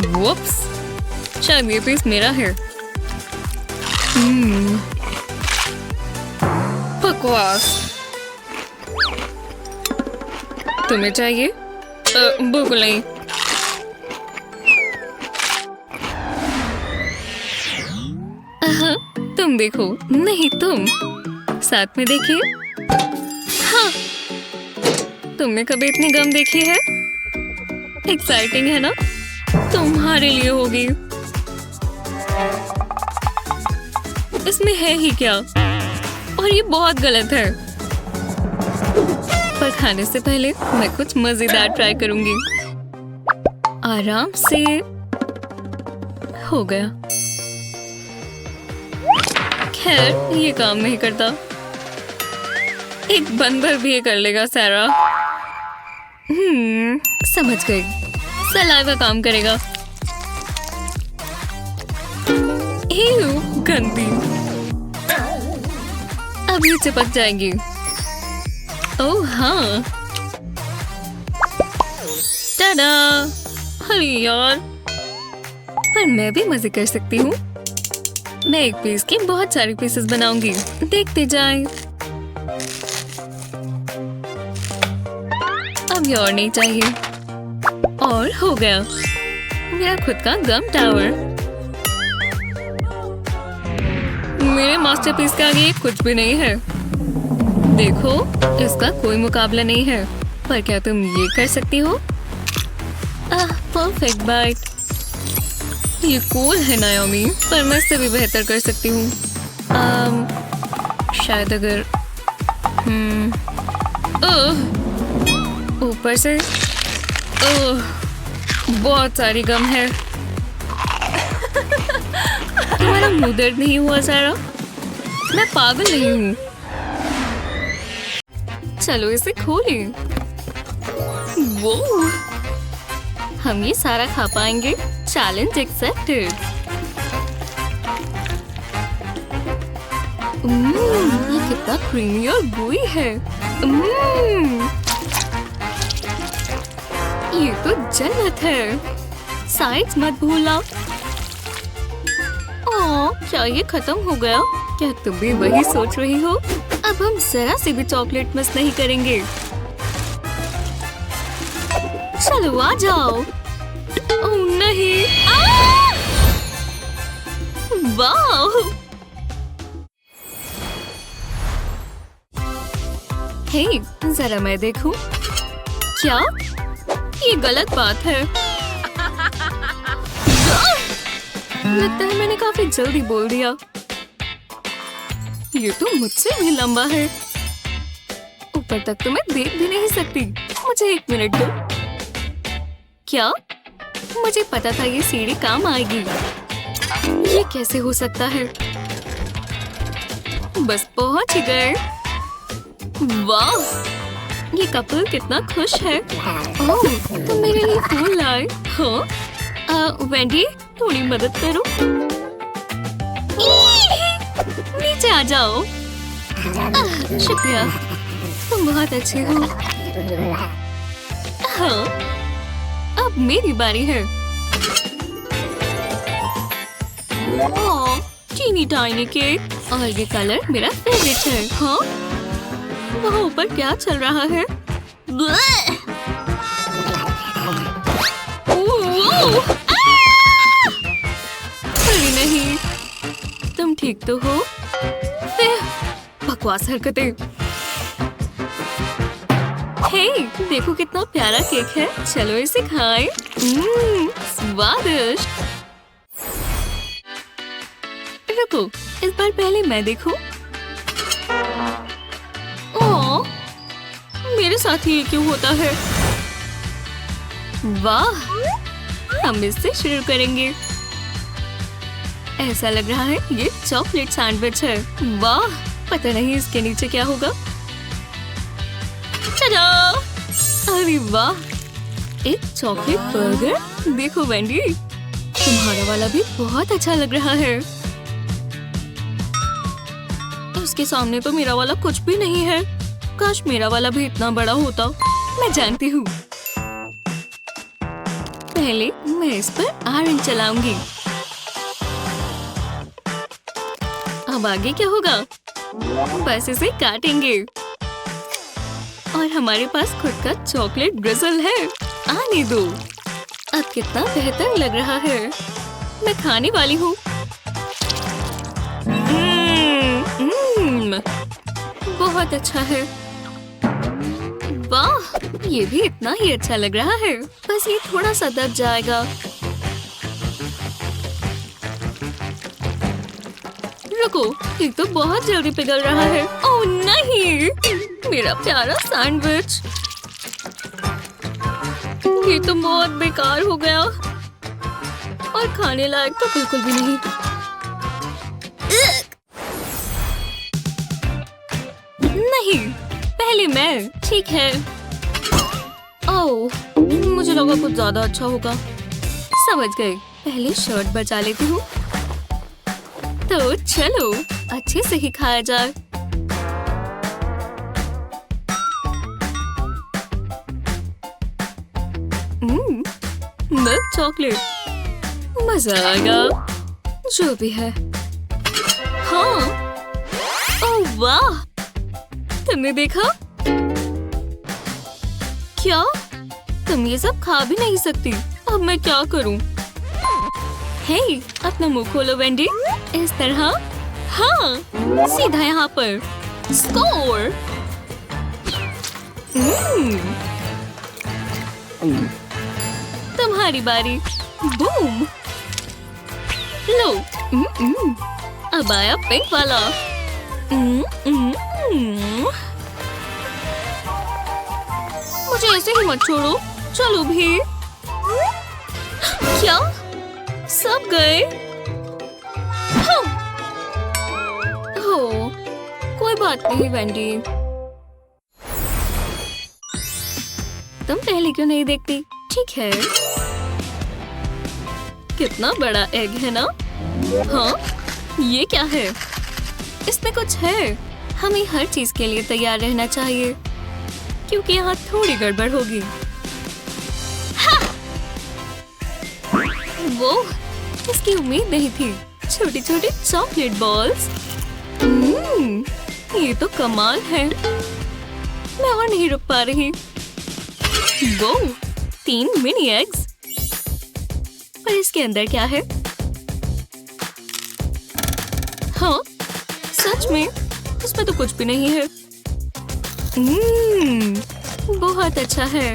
वुप्स, शायद ये पीस मेरा है। बकवास। तुम्हें चाहिए? बिल्कुल नहीं। तुम देखो। नहीं, तुम साथ में देखिए। हाँ, तुमने कभी इतनी गम देखी है? एक्साइटिंग है ना? तुम्हारे लिए होगी। इसमें है ही क्या? और ये बहुत गलत है। पर खाने से पहले मैं कुछ मजेदार ट्राई करूंगी। आराम से। हो गया। खैर, ये काम नहीं करता। एक बंदर भी ये कर लेगा सारा। समझ गई। सलाइवा काम करेगा। एव, गंदी। अब ये चिपक जाएगी। ओह हाँ, टाडा। अरे यार, पर मैं भी मजे कर सकती हूँ। मैं एक पीस के बहुत सारे पीसेस बनाऊंगी। देखते जाएं। अब ये और नहीं चाहिए। और हो गया मेरा खुद का गम टावर। मेरे मास्टरपीस के आगे कुछ भी नहीं है। देखो, इसका कोई मुकाबला नहीं है। पर क्या तुम ये कर सकती हो? Perfect bite. ये कूल है नायोमी, पर मैं इससे भी बेहतर कर सकती हूँ। शायद अगर ऊपर से बहुत सारी गम है। तुम्हारा मुंह दर्द नहीं हुआ सारा? मैं पागल नहीं हूँ। चलो इसे खोलें। वो हम ये सारा खा पाएंगे। Challenge accepted. ये कितना क्रीमी और gooey है। ये तो जन्नत है। साइड्स मत भूलना। क्या ये खत्म हो गया? क्या तुम भी वही सोच रही हो? अब हम जरा से भी चॉकलेट मिस नहीं करेंगे। चलो आ जाओ। ओह नहीं। वाह! हे, जरा मैं देखूं। क्या? ये गलत बात है। लगता है मैंने काफी जल्दी बोल दिया। ये तो मुझसे भी लंबा है। ऊपर तक तो मैं देख भी नहीं सकती। मुझे 1 मिनट दो। क्या? मुझे पता था ये सीढ़ी काम आएगी। ये कैसे हो सकता है? बस पहुंच ही गए। वाह! ये कपल कितना खुश है। ओह, तुम मेरे लिए फूल लाए। हाँ? वेंडी, थोड़ी मदद करो। नीचे आ जाओ। शुक्रिया, तुम बहुत अच्छे हो। हाँ, अब मेरी बारी है। चीनी टाइनी केक। और ये कलर मेरा फेवरेट है। हाँ, वहाँ ऊपर क्या चल रहा है? अरे नहीं, तुम ठीक तो हो? बकवास हरकतें। हे, देखो कितना प्यारा केक है। चलो इसे खाएं। स्वादिष्ट। रुको, इस बार पहले मैं देखूं। ओह, मेरे साथ ही ये क्यों होता है? वाह! हम इससे शुरू करेंगे। ऐसा लग रहा है ये चॉकलेट सैंडविच है। वाह! पता नहीं इसके नीचे क्या होगा। चलो! अरे वाह! एक चॉकलेट बर्गर। देखो वेंडी, तुम्हारा वाला भी बहुत अच्छा लग रहा है। उसके सामने तो मेरा वाला कुछ भी नहीं है। काश मेरा वाला भी इतना बड़ा होता। मैं जानती हूँ। पहले मैं इस पर आयरन चलाऊंगी। अब आगे क्या होगा? बस इसे काटेंगे। और हमारे पास खुद का चॉकलेट ब्रिजल है। आने दो। अब कितना बेहतर लग रहा है। मैं खाने वाली हूँ। बहुत अच्छा है। वाह! ये भी इतना ही अच्छा लग रहा है। बस ये थोड़ा सा दब जाएगा। रुको, ये तो बहुत जल्दी पिघल रहा है। ओह नहीं! मेरा प्यारा सैंडविच। ये तो बहुत बेकार हो गया। और खाने लायक तो बिल्कुल भी नहीं। नहीं, पहले मैं। ठीक है। ओह, मुझे लगा कुछ ज्यादा अच्छा होगा। समझ गए। पहले शर्ट बचा लेती हूँ। तो चलो अच्छे से ही खाया जाए। Milk chocolate. मजा आएगा। जो भी है, हाँ। ओह वाह, तुमने देखा? क्या? तुम ये सब खा भी नहीं सकती। अब मैं क्या करूं? हे, अपना मुंह खोलो वेंडी। इस तरह। हाँ, सीधा यहाँ पर। स्कोर। तुम्हारी बारी। बूम। लो। अब आया पिंक वाला। मुझे ऐसे ही मत छोड़ो। चलो भी। क्या? सब गए? हो, कोई बात नहीं वेंडी। तुम पहले क्यों नहीं देखती? ठीक है। कितना बड़ा एग है ना? हाँ, ये क्या है? इसमें कुछ है। हमें हर चीज के लिए तैयार रहना चाहिए, क्योंकि यहाँ थोड़ी गड़बड़ होगी। वो, इसकी उम्मीद नहीं थी। छोटी छोटी चॉकलेट बॉल्स। ये तो कमाल है। मैं और नहीं रुक पा रही। वो 3 मिनी एग्स। पर इसके अंदर क्या है? हाँ, सच में इसमें तो कुछ भी नहीं है। बहुत अच्छा है।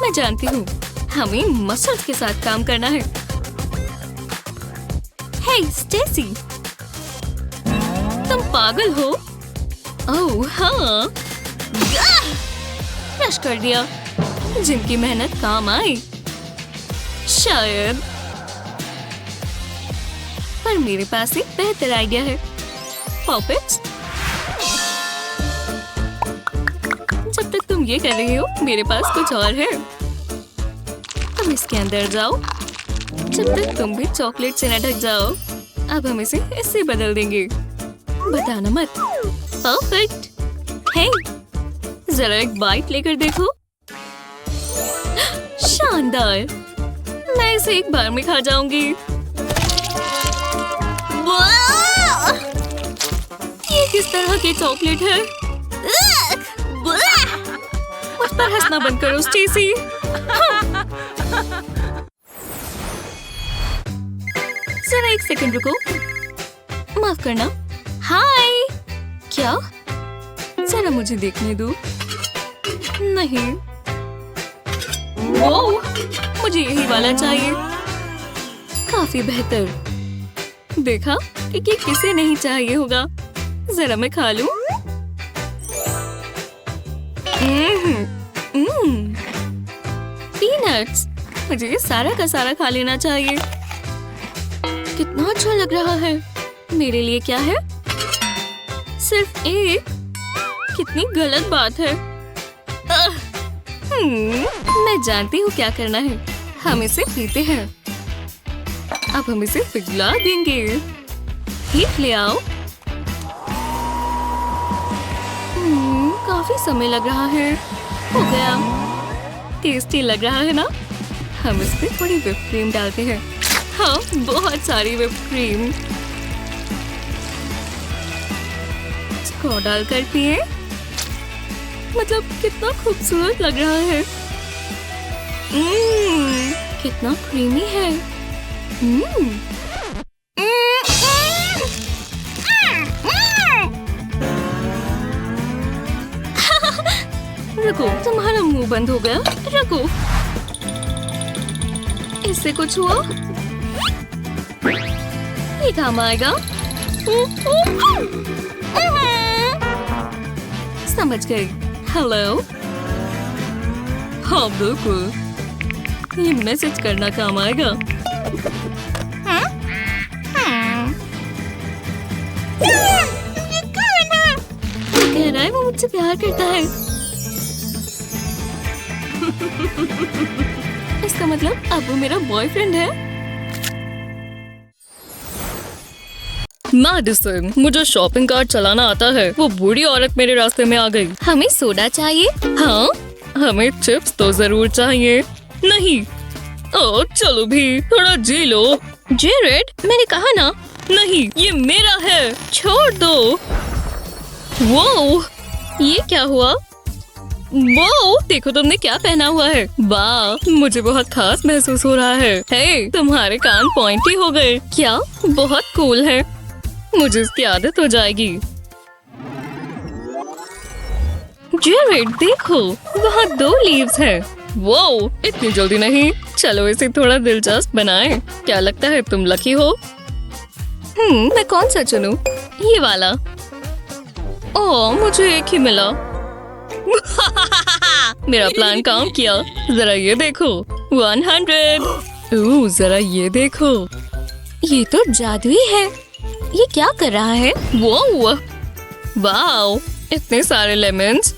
मैं जानती हूँ, हमें मसल्स के साथ काम करना है। हे स्टेसी, तुम पागल हो? ओह हाँ, क्रश कर दिया। जिनकी मेहनत काम आई शायद। पर मेरे पास एक बेहतर आइडिया है। पॉपेट्स। जब तक तुम ये कर रही हो, मेरे पास कुछ और है। तुम इसके अंदर जाओ। जब तक तुम भी चॉकलेट से न ढक जाओ। अब हम इसे इससे बदल देंगे। बताना मत। परफेक्ट। हे, जरा एक बाइट लेकर देखो। शानदार। मैं इसे एक बार में खा जाऊंगी। ये किस तरह की चॉकलेट है? मुझ पर हंसना बंद करो स्टेसी। जरा एक सेकंड रुको। माफ करना। हाय। क्या? जरा मुझे देखने दो। नहीं। वो, मुझे यही वाला चाहिए। काफी बेहतर। देखा कि किसे नहीं चाहिए होगा। जरा मैं खा लूं। पीनट्स। मुझे ये सारा का सारा खा लेना चाहिए। कितना अच्छा लग रहा है। मेरे लिए क्या है? सिर्फ एक। कितनी गलत बात है। मैं जानती हूँ क्या करना है। हम इसे पीते हैं। अब हम इसे पिघला देंगे। ठीक, ले आओ। काफी समय लग रहा है। हो गया। टेस्टी लग रहा है ना? हम इस पे थोड़ी व्हिप क्रीम डालते हैं। हाँ, बहुत सारी व्हिप क्रीम। इसको डालकर पिए। मतलब कितना खूबसूरत लग रहा है। कितना क्रीमी है। रुको, तुम्हारा मुंह बंद हो गया। रुको, इससे कुछ हुआ? ये काम आएगा। समझ गई। हेलो। हाँ बिल्कुल, ये मैसेज करना काम आएगा। कह रहा है वो मुझसे प्यार करता है। इसका मतलब अब वो मेरा बॉयफ्रेंड है।
मैडिसन, मुझे शॉपिंग कार्ट चलाना आता है। वो बूढ़ी औरत मेरे रास्ते में आ गई।
हमें सोडा चाहिए।
हाँ, हमें चिप्स तो जरूर चाहिए। नहीं। ओ चलो भी, थोड़ा जी लो।
जेरेड, मैंने कहा ना, नहीं, ये मेरा है, छोड़ दो। वो ये क्या हुआ? वो देखो तुमने क्या पहना हुआ है। वाह, मुझे बहुत खास महसूस हो रहा है। हे, तुम्हारे कान पॉइंटी हो गए। क्या? बहुत कूल है। मुझे इसकी आदत हो जाएगी। जेरेड देखो, वहाँ 2 लीव्स है। वो इतनी जल्दी नहीं, चलो इसे थोड़ा दिलचस्प बनाएं। क्या लगता है तुम लकी हो? मैं कौन सा चुनूं? ये वाला। ओह, मुझे एक ही मिला। मेरा प्लान काम किया। जरा ये देखो, 100। जरा ये देखो, ये तो जादुई है। ये क्या कर रहा है? वो वाओ, इतने सारे लेमन्स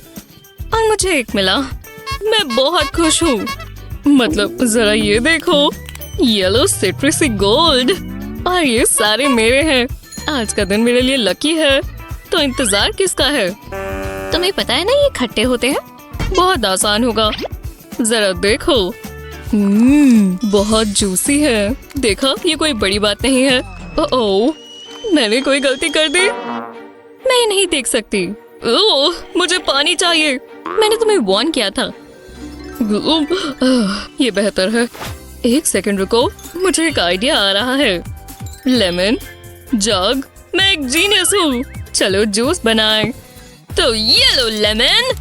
और मुझे एक मिला। मैं बहुत खुश हूँ। मतलब जरा ये देखो, येलो सिट्रसी गोल्ड, और ये सारे मेरे हैं। आज का दिन मेरे लिए लकी है। तो इंतजार किसका है? तुम्हें पता है ना ये खट्टे होते हैं। बहुत आसान होगा। जरा देखो, बहुत जूसी है। देखा, ये कोई बड़ी बात नहीं है। ओह, मैंने कोई गलती कर दी। मैं नहीं देख सकती। ओह, मुझे पानी चाहिए। मैंने तुम्हें वार्न किया था। ये बेहतर है। एक सेकंड रुको, मुझे एक आइडिया आ रहा है। लेमन जग, मैं एक जीनियस हूँ। चलो जूस बनाएं। तो ये लो लेमन,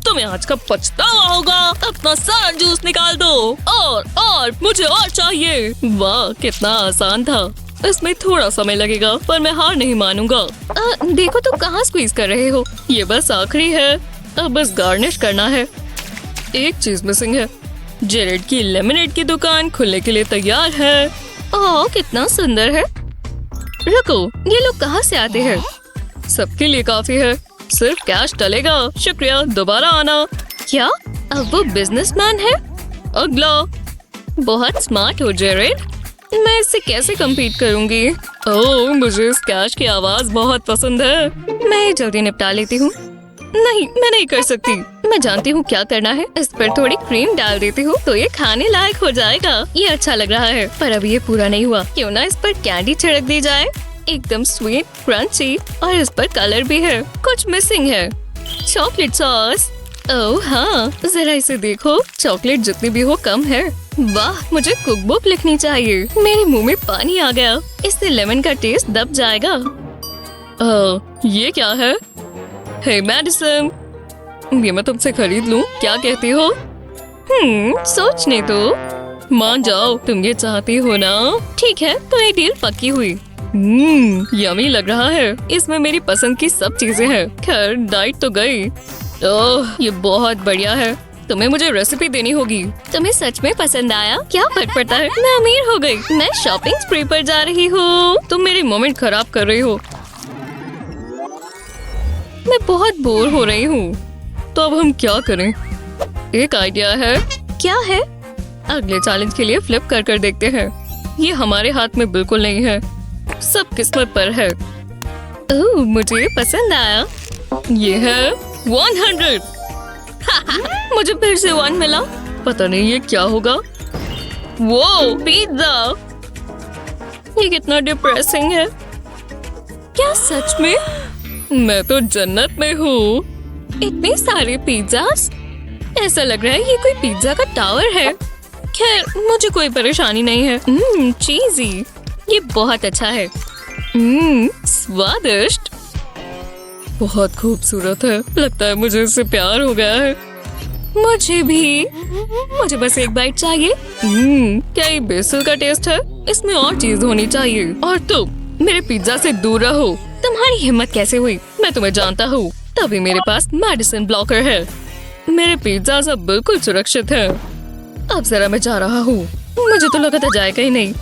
तुम्हें आज का पछतावा होगा। अपना सारा जूस निकाल दो। और मुझे और चाहिए। वाह, कितना आसान था। इसमें थोड़ा समय लगेगा, पर मैं हार नहीं मानूंगा। देखो तो कहाँ स्क्वीज कर रहे हो। ये बस आखिरी है, अब बस गार्निश करना है। एक चीज मिसिंग है। जेरेड की लेमनेड की दुकान खुलने के लिए तैयार है। ओह, कितना सुंदर है। रुको, ये लोग कहाँ से आते हैं? सबके लिए काफी है, सिर्फ कैश टलेगा। शुक्रिया, दोबारा आना। क्या अब वो बिजनेसमैन है? अगला। बहुत स्मार्ट हो जेरेड। मैं इससे कैसे कम्पीट करूंगी? ओह, मुझे इस कैश की आवाज बहुत पसंद है। मैं जल्दी निपटा लेती हूँ। नहीं, मैं नहीं कर सकती। मैं जानती हूँ क्या करना है। इस पर थोड़ी क्रीम डाल देती हूँ तो ये खाने लायक हो जाएगा। ये अच्छा लग रहा है, पर अब ये पूरा नहीं हुआ। क्यों ना इस पर कैंडी छिड़क दी जाए। एकदम स्वीट, क्रंची, और इस पर कलर भी है। कुछ मिसिंग है। Chocolate sauce. ओह हाँ, जरा इसे देखो। चॉकलेट जितनी भी हो कम है। वाह, मुझे कुकबुक लिखनी चाहिए। मेरे मुंह में पानी आ गया। इससे लेमन का टेस्ट दब जाएगा। ये क्या है? हे मेडिसन, ये मैं तुमसे खरीद लूं? क्या कहती हो? सोचने दो। मान जाओ, तुम ये चाहती हो ना? ठीक है, तो ये डील पक्की हुई। यमी लग रहा है। इसमें मेरी पसंद की सब चीजें हैं। खैर, डाइट तो गई। ओह, ये बहुत बढ़िया है। तुम्हें मुझे रेसिपी देनी होगी। तुम्हें सच में पसंद आया? क्या फर्क पड़ता है? मैं अमीर हो गई। मैं शॉपिंग स्प्री पर जा रही हूँ। तुम मेरी मोमेंट खराब कर रही हो। मैं बहुत बोर हो रही हूँ। तो अब हम क्या करें? एक आइडिया है। क्या है? अगले चैलेंज के लिए फ्लिप कर देखते हैं। ये हमारे हाथ में बिल्कुल नहीं है, सब किस्मत पर है। ओह, मुझे पसंद आया। ये है 100। मुझे फिर से 1 मिला। पता नहीं ये क्या होगा। वो पिज्जा, ये कितना डिप्रेसिंग है। क्या सच में? मैं तो जन्नत में हूँ। इतने सारे पिज्जास, ऐसा लग रहा है ये कोई पिज्जा का टावर है। खैर, मुझे कोई परेशानी नहीं है। चीजी, ये बहुत अच्छा है। स्वादिष्ट, बहुत खूबसूरत है। लगता है मुझे इससे प्यार हो गया है। मुझे भी। मुझे बस एक बाइट चाहिए। क्या ये बेसिल का टेस्ट है? इसमें और चीज होनी चाहिए। और तुम मेरे पिज्जा से दूर रहो। तुम्हारी हिम्मत कैसे हुई? मैं तुम्हें जानता हूँ, तभी मेरे पास मेडिसिन ब्लॉकर है। मेरे पिज्जा सब बिल्कुल सुरक्षित है। अब जरा मैं जा रहा हूँ। मुझे तो लगा था जाएगा ही नहीं।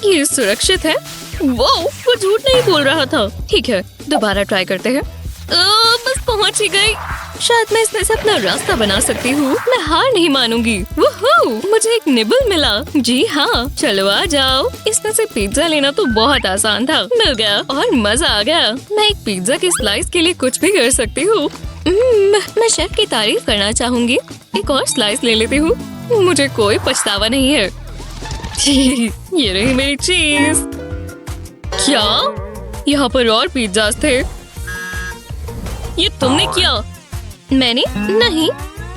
ये सुरक्षित है। वो झूठ नहीं बोल रहा था। ठीक है, दोबारा ट्राई करते हैं। बस पहुँच ही गई। शायद मैं इसमें से अपना रास्ता बना सकती हूँ। मैं हार नहीं मानूंगी। वूहू, मुझे एक निबल मिला। जी हाँ, चलो आ जाओ। इसमें से पिज्जा लेना तो बहुत आसान था। मिल गया और मजा आ गया। मैं एक पिज्जा की स्लाइस के लिए कुछ भी कर सकती हूँ। मैं शेफ की तारीफ करना चाहूंगी। एक और स्लाइस ले लेती हूँ। मुझे कोई पछतावा नहीं है। ये रही मेरी चीज। क्या? यहाँ पर और पिज्जाज थे। ये तुमने किया? मैंने नहीं।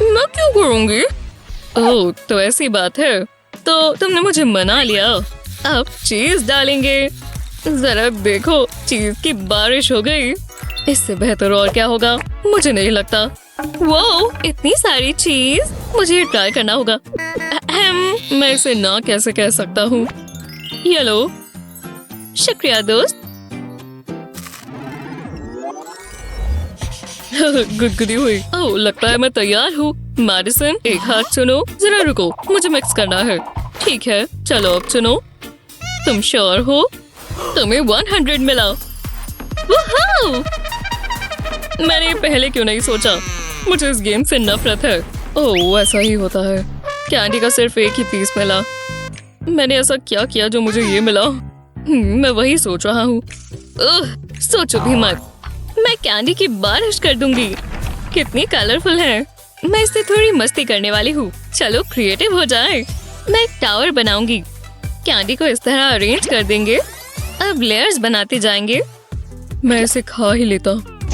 मैं क्यों करूँगी? ओह, तो ऐसी बात है। तो तुमने मुझे मना लिया। अब चीज डालेंगे। जरा देखो, चीज की बारिश हो गई। इससे बेहतर और क्या होगा? मुझे नहीं लगता। वो इतनी सारी चीज, मुझे ट्राई करना होगा। मैं इसे ना कैसे कह सकता हूँ। ये लो। शुक्रिया दोस्त। गुदगुदी हुई। ओह, लगता है मैं तैयार हूँ। मैडिसन, एक हाथ चुनो। जरा रुको, मुझे मिक्स करना है। ठीक है, चलो अब चुनो। तुम श्योर हो? तुम्हें 100 मिला। वुहू! मैंने पहले क्यों नहीं सोचा? मुझे इस गेम से नफरत है। ओह, ऐसा ही होता है। कैंडी का सिर्फ एक ही पीस मिला। मैंने ऐसा क्या किया जो मुझे ये मिला? मैं वही सोच रहा हूँ। सोचो भी मत। मैं कैंडी की बारिश कर दूंगी। कितनी कलरफुल है। मैं इससे थोड़ी मस्ती करने वाली हूँ। चलो क्रिएटिव हो जाए। मैं एक टावर बनाऊंगी। कैंडी को इस तरह अरेंज कर देंगे। अब लेयर्स बनाते जाएंगे। मैं इसे खा ही लेता।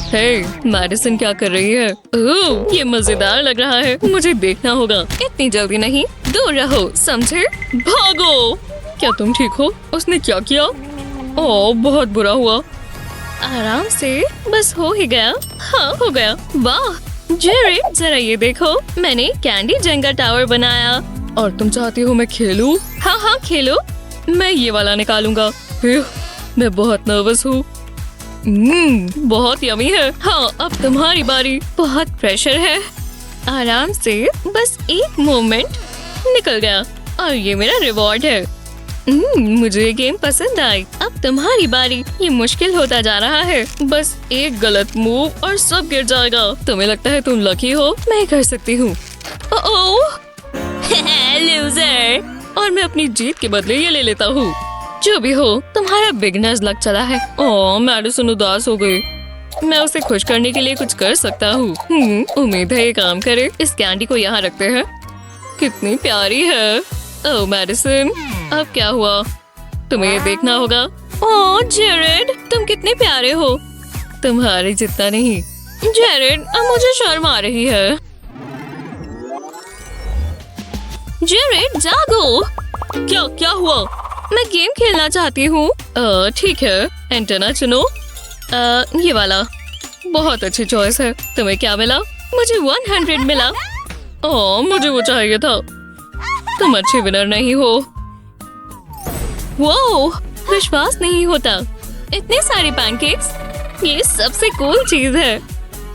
हे, मैडिसन क्या कर रही है? ओह, ये मजेदार लग रहा है। मुझे देखना होगा। इतनी जल्दी नहीं, दूर रहो, समझे? भागो। क्या तुम ठीक हो? उसने क्या किया? ओह, बहुत बुरा हुआ। आराम से, बस हो ही गया। हाँ, हो गया। वाह जेरेड, जरा ये देखो, मैंने कैंडी जेंगा टावर बनाया। और तुम चाहती हो मैं खेलूं? हाँ हाँ खेलो। मैं ये वाला निकालूंगा। मैं बहुत नर्वस हूँ। बहुत यमी है। हाँ, अब तुम्हारी बारी। बहुत प्रेशर है। आराम से, बस एक मोमेंट। निकल गया। और ये मेरा रिवॉर्ड है। मुझे ये गेम पसंद आई। अब तुम्हारी बारी। ये मुश्किल होता जा रहा है। बस एक गलत मूव और सब गिर जाएगा। तुम्हें लगता है तुम लकी हो? मैं कर सकती हूँ। ओह लूजर। और मैं अपनी जीत के बदले ये ले लेता हूँ। जो भी हो, तुम्हारा बिगनर्स लक चला है। ओह, मैडिसन उदास हो गई। मैं उसे खुश करने के लिए कुछ कर सकता हूँ। उम्मीद है ये काम करे। इस कैंडी को यहाँ रखते हैं। कितनी प्यारी है। ओह मैडिसन, अब क्या हुआ? तुम्हें ये देखना होगा। ओह जेरेड, तुम कितने प्यारे हो। तुम्हारे जितना नहीं। जेरेड, अब मुझे शर्म आ रही है। जेरेड, जागो। क्या हुआ? मैं गेम खेलना चाहती हूँ। ठीक है, एंटेना चुनो। ये वाला। बहुत अच्छी चॉइस है। तुम्हें क्या मिला? मुझे 100 मिला। ओह, मुझे वो चाहिए था। तुम अच्छे विनर नहीं हो। वो विश्वास नहीं होता। इतने सारे पैनकेक्स। ये सबसे कूल चीज है।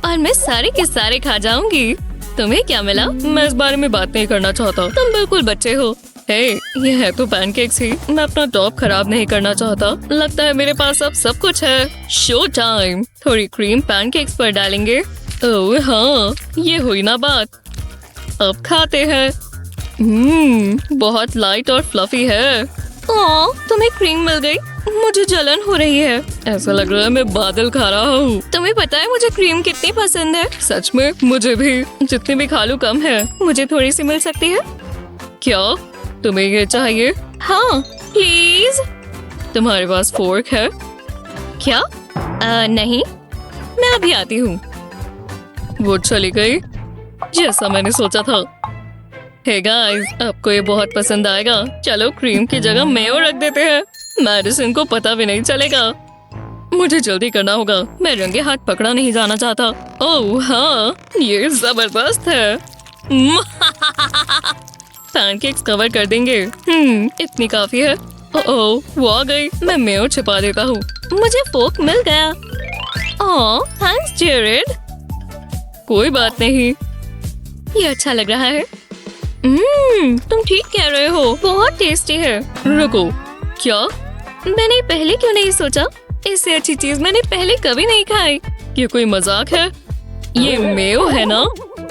और मैं सारे के सारे खा जाऊंगी। तुम्हें क्या मिला? मैं इस बारे में बात नहीं करना चाहता। तुम बिल्कुल बच्चे हो। हे, ये है तो पैनकेक्स ही। मैं अपना टॉप खराब नहीं करना चाहता। लगता है मेरे पास अब सब कुछ है। Show time. थोड़ी क्रीम पैनकेक्स पर डालेंगे। ओह हाँ, ये हुई ना बात। अब खाते हैं। बहुत लाइट और फ्लफी है। ओह, तुम्हें क्रीम मिल गई। मुझे जलन हो रही है। ऐसा लग रहा है मैं बादल खा रहा हूँ। तुम्हें पता है मुझे क्रीम कितनी पसंद है? सच में? मुझे भी। जितनी भी खा लूं कम है। मुझे थोड़ी सी मिल सकती है? क्या तुम्हें ये चाहिए? हाँ प्लीज। तुम्हारे पास फोर्क है क्या? नहीं, मैं अभी आती हूँ। वो चली गई जैसा मैंने सोचा था। हे गाइस, आपको ये बहुत पसंद आएगा। चलो क्रीम की जगह मेयो रख देते हैं। मैडिसन को पता भी नहीं चलेगा। मुझे जल्दी करना होगा। मैं रंगे हाथ पकड़ा नहीं जाना चाहता। ओह हाँ, ये जबरदस्त है। पैनकेक्स कवर कर देंगे। इतनी काफी है। ओह, वो आ गई। मैं मेयो छिपा देता हूँ। मुझे फोक मिल गया। ओह थैंक्स जेरेड। कोई बात नहीं। ये अच्छा लग रहा है। तुम ठीक कह रहे हो। बहुत टेस्टी है। रुको, क्या? मैंने पहले क्यों नहीं सोचा? इससे अच्छी चीज मैंने पहले कभी नहीं खाई। ये कोई मजाक है? ये मेयो है ना?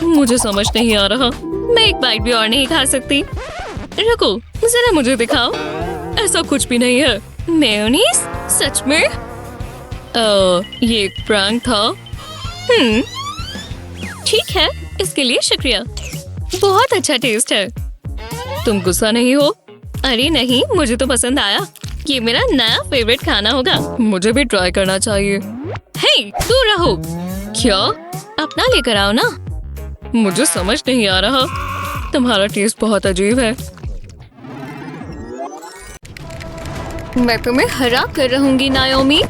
मुझे समझ नहीं आ रहा। मैं एक बाइट भी और नहीं खा सकती। रुको, जरा मुझे दिखाओ। ऐसा कुछ भी नहीं है। मेयोनीज? सच में? ये एक प्रैंक था। ठीक है, इसके लिए शुक्रिया। बहुत अच्छा टेस्ट है। तुम गुस्सा नहीं हो? अरे नहीं, मुझे तो पसंद आया। ये मेरा नया फेवरेट खाना होगा। मुझे भी ट्राई करना चाहिए। हे, दूर रहो। क्या? अपना लेकर आओ ना। मुझे समझ नहीं आ रहा। तुम्हारा टेस्ट बहुत अजीब है। मैं तुम्हें हरा कर रहूंगी नायोमी।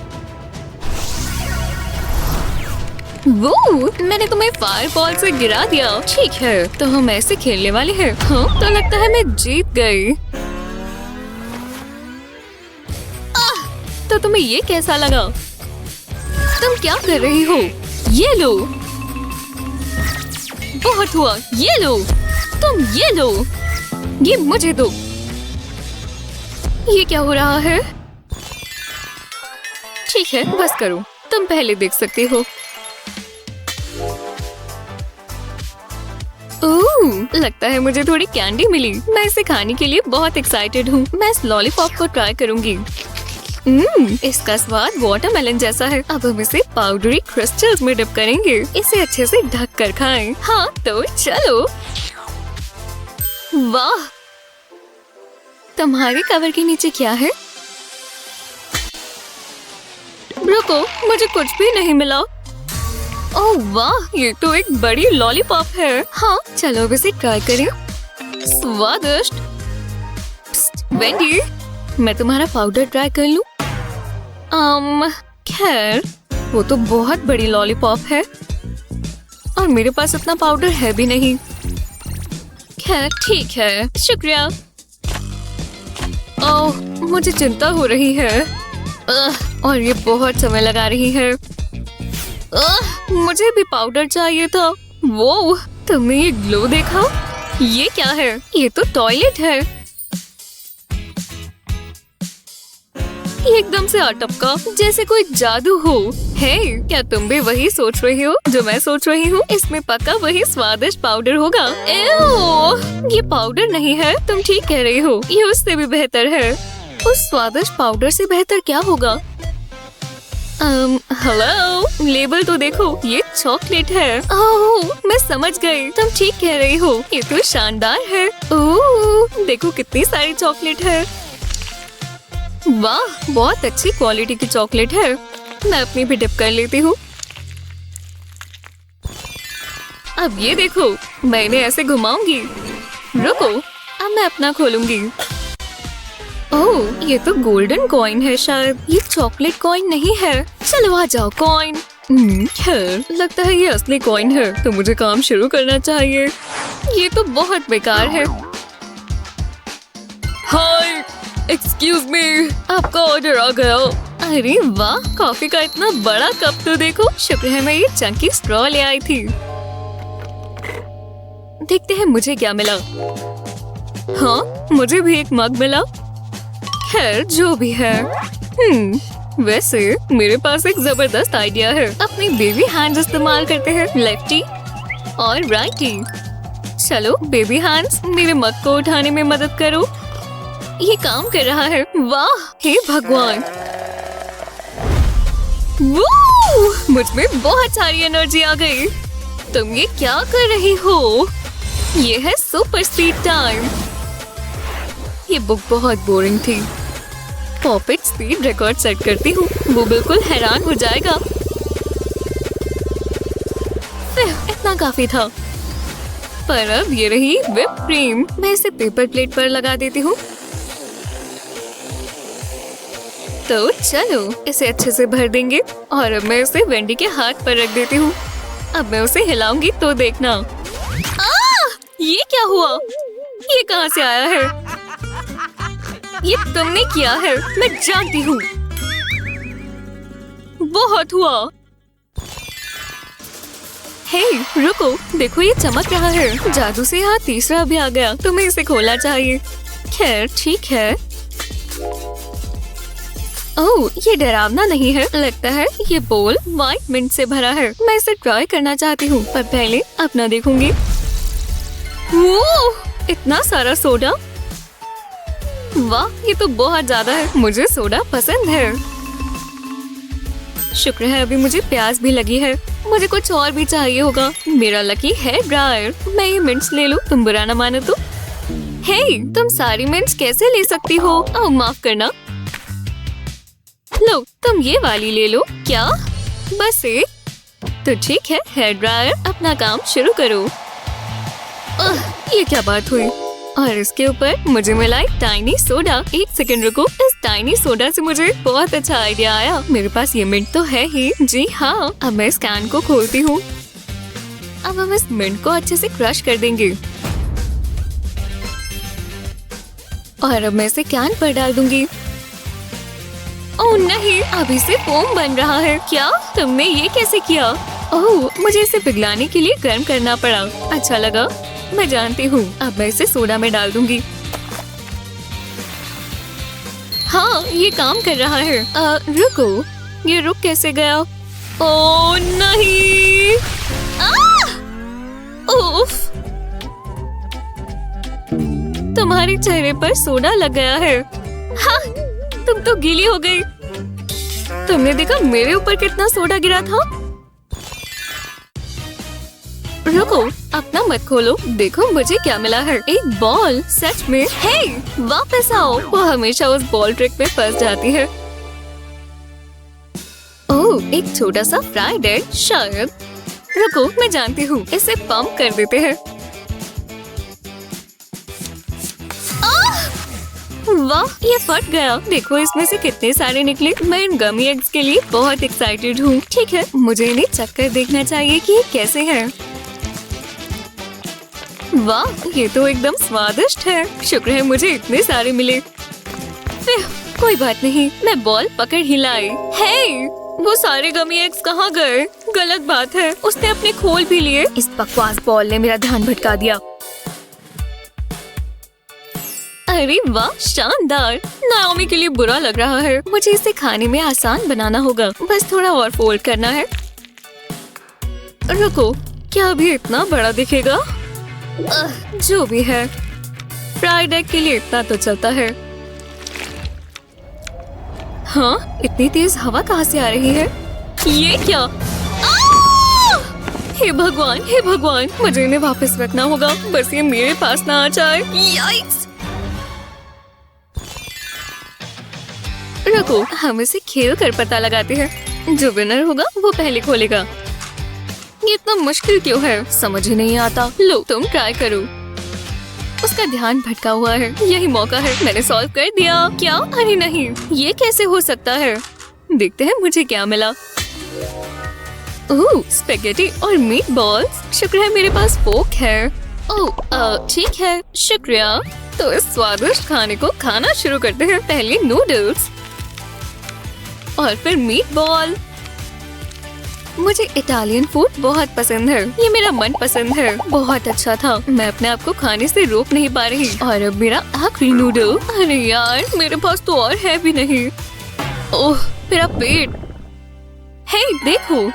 वो मैंने तुम्हें फायरबॉल से गिरा दिया। ठीक है, तो हम ऐसे खेलने वाले हैं। हाँ, तो लगता है मैं जीत गई। तो तुम्हें ये कैसा लगा? तुम क्या कर रही हो? ये लो। बहुत हुआ। ये लो। तुम ये लो। ये मुझे दो। ये क्या हो रहा है? ठीक है, बस करो। तुम पहले देख सकती हो। ओह, लगता है मुझे थोड़ी कैंडी मिली। मैं इसे खाने के लिए बहुत एक्साइटेड हूँ। मैं इस लॉलीपॉप को ट्राई करूंगी। इसका स्वाद वाटरमेलन जैसा है। अब हम इसे पाउडरी क्रिस्टल्स में डिप करेंगे। इसे अच्छे से ढक कर खाएं। हाँ, तो चलो। वाह, तुम्हारे कवर के नीचे क्या है? रुको, मुझे कुछ भी नहीं मिला। ओह वाह, ये तो एक बड़ी लॉलीपॉप है। हाँ, चलो अब इसे ट्राई करें। स्वादिष्ट। वेंडी, मैं तुम्हारा पाउडर ट्राई कर लूं? खैर, वो तो बहुत बड़ी लॉलीपॉप है और मेरे पास इतना पाउडर है भी नहीं। खैर, ठीक है, शुक्रिया। ओह, मुझे चिंता हो रही है। और ये बहुत समय लगा रही है। मुझे भी पाउडर चाहिए था। वो, तुमने ये ग्लो देखा? ये क्या है? ये तो टॉयलेट है। ये एकदम से अटपका, जैसे कोई जादू हो। हे, क्या तुम भी वही सोच रही हो जो मैं सोच रही हूँ? इसमें पक्का वही स्वादिष्ट पाउडर होगा। एओ, ये पाउडर नहीं है। तुम ठीक कह रही हो, ये उससे भी बेहतर है। उस स्वादिष्ट पाउडर से बेहतर क्या होगा? हेलो, लेबल तो देखो, ये चॉकलेट है। ओह, मैं समझ गई, तुम ठीक कह रही हो, ये तो शानदार है। ओह, देखो कितनी सारी चॉकलेट है। वाह, बहुत अच्छी क्वालिटी की चॉकलेट है। मैं अपनी भी डिप कर लेती हूँ। अब ये देखो, मैं इन्हें ऐसे घुमाऊंगी। रुको, अब मैं अपना खोलूंगी। ओह, ये तो गोल्डन कॉइन है शायद। ये चॉकलेट कॉइन नहीं है। चलो आ जाओ कॉइन। खैर, लगता है ये असली कॉइन है, तो मुझे काम शुरू करना चाहिए। ये तो बहुत बेकार है। हाय, एक्सक्यूज मी, आपका ऑर्डर आ गया। अरे वाह, कॉफी का इतना बड़ा कप तो देखो। शुक्र है मैं ये चंकी स्ट्रॉ ले आई थी। देखते हैं मुझे क्या मिला। हाँ, मुझे भी एक मग मिला। खैर, जो भी है। वैसे मेरे पास एक जबरदस्त आइडिया है। अपने बेबी हैंड्स इस्तेमाल करते हैं, लेफ्टी और राइटी। चलो बेबी हैंड्स, मेरे मग को उठाने में मदद करो। ये काम कर रहा है। वाह, हे भगवान। वो, मुझ में बहुत सारी एनर्जी आ गई। तुम ये क्या कर रही हो? ये है सुपर स्पीड टाइम। ये बुक बहुत बोरिंग थी। पॉपेट स्पीड रिकॉर्ड सेट करती हूँ, वो बिल्कुल हैरान हो जाएगा। इतना काफी था। पर अब ये रही व्हिप क्रीम। मैं इसे पेपर प्लेट पर लगा देती हूँ। तो चलो इसे अच्छे से भर देंगे और अब मैं इसे वेंडी के हाथ पर रख देती हूँ। अब मैं उसे हिलाऊंगी तो देखना। ये क्या हुआ? ये कहाँ से आया है? ये तुमने किया है, मैं जानती हूँ। बहुत हुआ। हे, रुको, देखो ये चमक रहा है। जादू से यहाँ तीसरा भी आ गया। तुम्हें इसे खोलना चाहिए। खैर, ठीक है। ओह, ये डरावना नहीं है। लगता है ये बोल व्हाइट मिंट से भरा है। मैं इसे ट्राई करना चाहती हूँ, पर पहले अपना देखूंगी। वो, इतना सारा सोडा। वाह, ये तो बहुत ज्यादा है। मुझे सोडा पसंद है। शुक्र है अभी मुझे प्यास भी लगी है। मुझे कुछ और भी चाहिए होगा। मेरा लकी हेयर ड्रायर। मैं ये मिंट्स ले लूं, तुम बुरा ना मानो तो। हे, तुम सारी मिंट्स कैसे ले सकती हो? ओह, माफ करना। तुम ये वाली ले लो। क्या? बस एक? तो ठीक है हेयर ड्रायर, अपना काम शुरू करो। ये क्या बात हुई? और इसके ऊपर मुझे मिला एक टाइनी सोडा। एक सेकंड रुको, इस टाइनी सोडा से मुझे बहुत अच्छा आइडिया आया। मेरे पास ये मिंट तो है ही। जी हाँ, अब मैं इस कैन को खोलती हूँ। अब हम इस मिंट को अच्छे से क्रश कर देंगे और अब मैं इसे कैन पर डाल दूंगी। ओह नहीं, अभी से फोम बन रहा है। क्या? तुमने ये कैसे किया? ओह, मुझे इसे पिघलाने के लिए गर्म करना पड़ा। अच्छा लगा, मैं जानती हूँ। अब मैं इसे सोडा में डाल दूंगी। हाँ, ये काम कर रहा है। रुको, ये रुक कैसे गया? ओह नहीं! उफ! तुम्हारे चेहरे पर सोडा लग गया है। हाँ, तुम तो गीली हो गई। तुमने देखा मेरे ऊपर कितना सोडा गिरा था? रुको, अपना मत खोलो। देखो मुझे क्या मिला है, एक बॉल। सच में? हे, वापस आओ। वो हमेशा उस बॉल ट्रिक में फंस जाती है। ओह, एक छोटा सा फ्राइड एग शायद। रुको, मैं जानती हूँ, इसे पंप कर देते हैं। वाह, ये फट गया। देखो इसमें से कितने सारे निकले। मैं इन गमी एग्स के लिए बहुत एक्साइटेड हूँ। ठीक है, मुझे इन्हें चक्कर देखना चाहिए कि ये कैसे हैं। वाह, ये तो एकदम स्वादिष्ट है। शुक्र है मुझे इतने सारे मिले। कोई बात नहीं, मैं बॉल पकड़ ही लाई। हे, वो सारे गमी एग्स कहाँ गए? गलत बात है, उसने अपने खोल भी लिए। इस बकवास बॉल ने मेरा ध्यान भटका दिया। अरे वाह, शानदार। नाओमी के लिए बुरा लग रहा है। मुझे इसे खाने में आसान बनाना होगा। बस थोड़ा और फोल्ड करना है। रुको, क्या अभी इतना बड़ा दिखेगा? जो भी है, फ्राइड एग के लिए इतना तो चलता है। हाँ, इतनी तेज हवा कहाँ से आ रही है? ये क्या? हे भगवान, हे भगवान, मुझे इन्हें वापस रखना होगा। बस ये मेरे पास ना आ जाए। याइक्स! रुको, हम इसे खेल कर पता लगाते हैं। जो विनर होगा वो पहले खोलेगा। ये इतना मुश्किल क्यों है? समझ ही नहीं आता। लो, तुम ट्राई करो। उसका ध्यान भटका हुआ है। यही मौका है। मैंने सॉल्व कर दिया। क्या? अरे नहीं, ये कैसे हो सकता है? देखते हैं मुझे क्या मिला। ओह, स्पेगेटी और मीट बॉल्स। शुक्र है मेरे पास फोक है। ओह, ठीक है, शुक्रिया। तो इस स्वादिष्ट खाने को खाना शुरू करते हैं। पहले नूडल्स और फिर मीट बॉल। मुझे इटालियन फूड बहुत पसंद है। ये मेरा मन पसंद है। बहुत अच्छा था। मैं अपने आप को खाने से रोक नहीं पा रही। और अब मेरा आखिरी नूडल। अरे यार, मेरे पास तो और है भी नहीं। ओह, मेरा पेट। हे, देखो।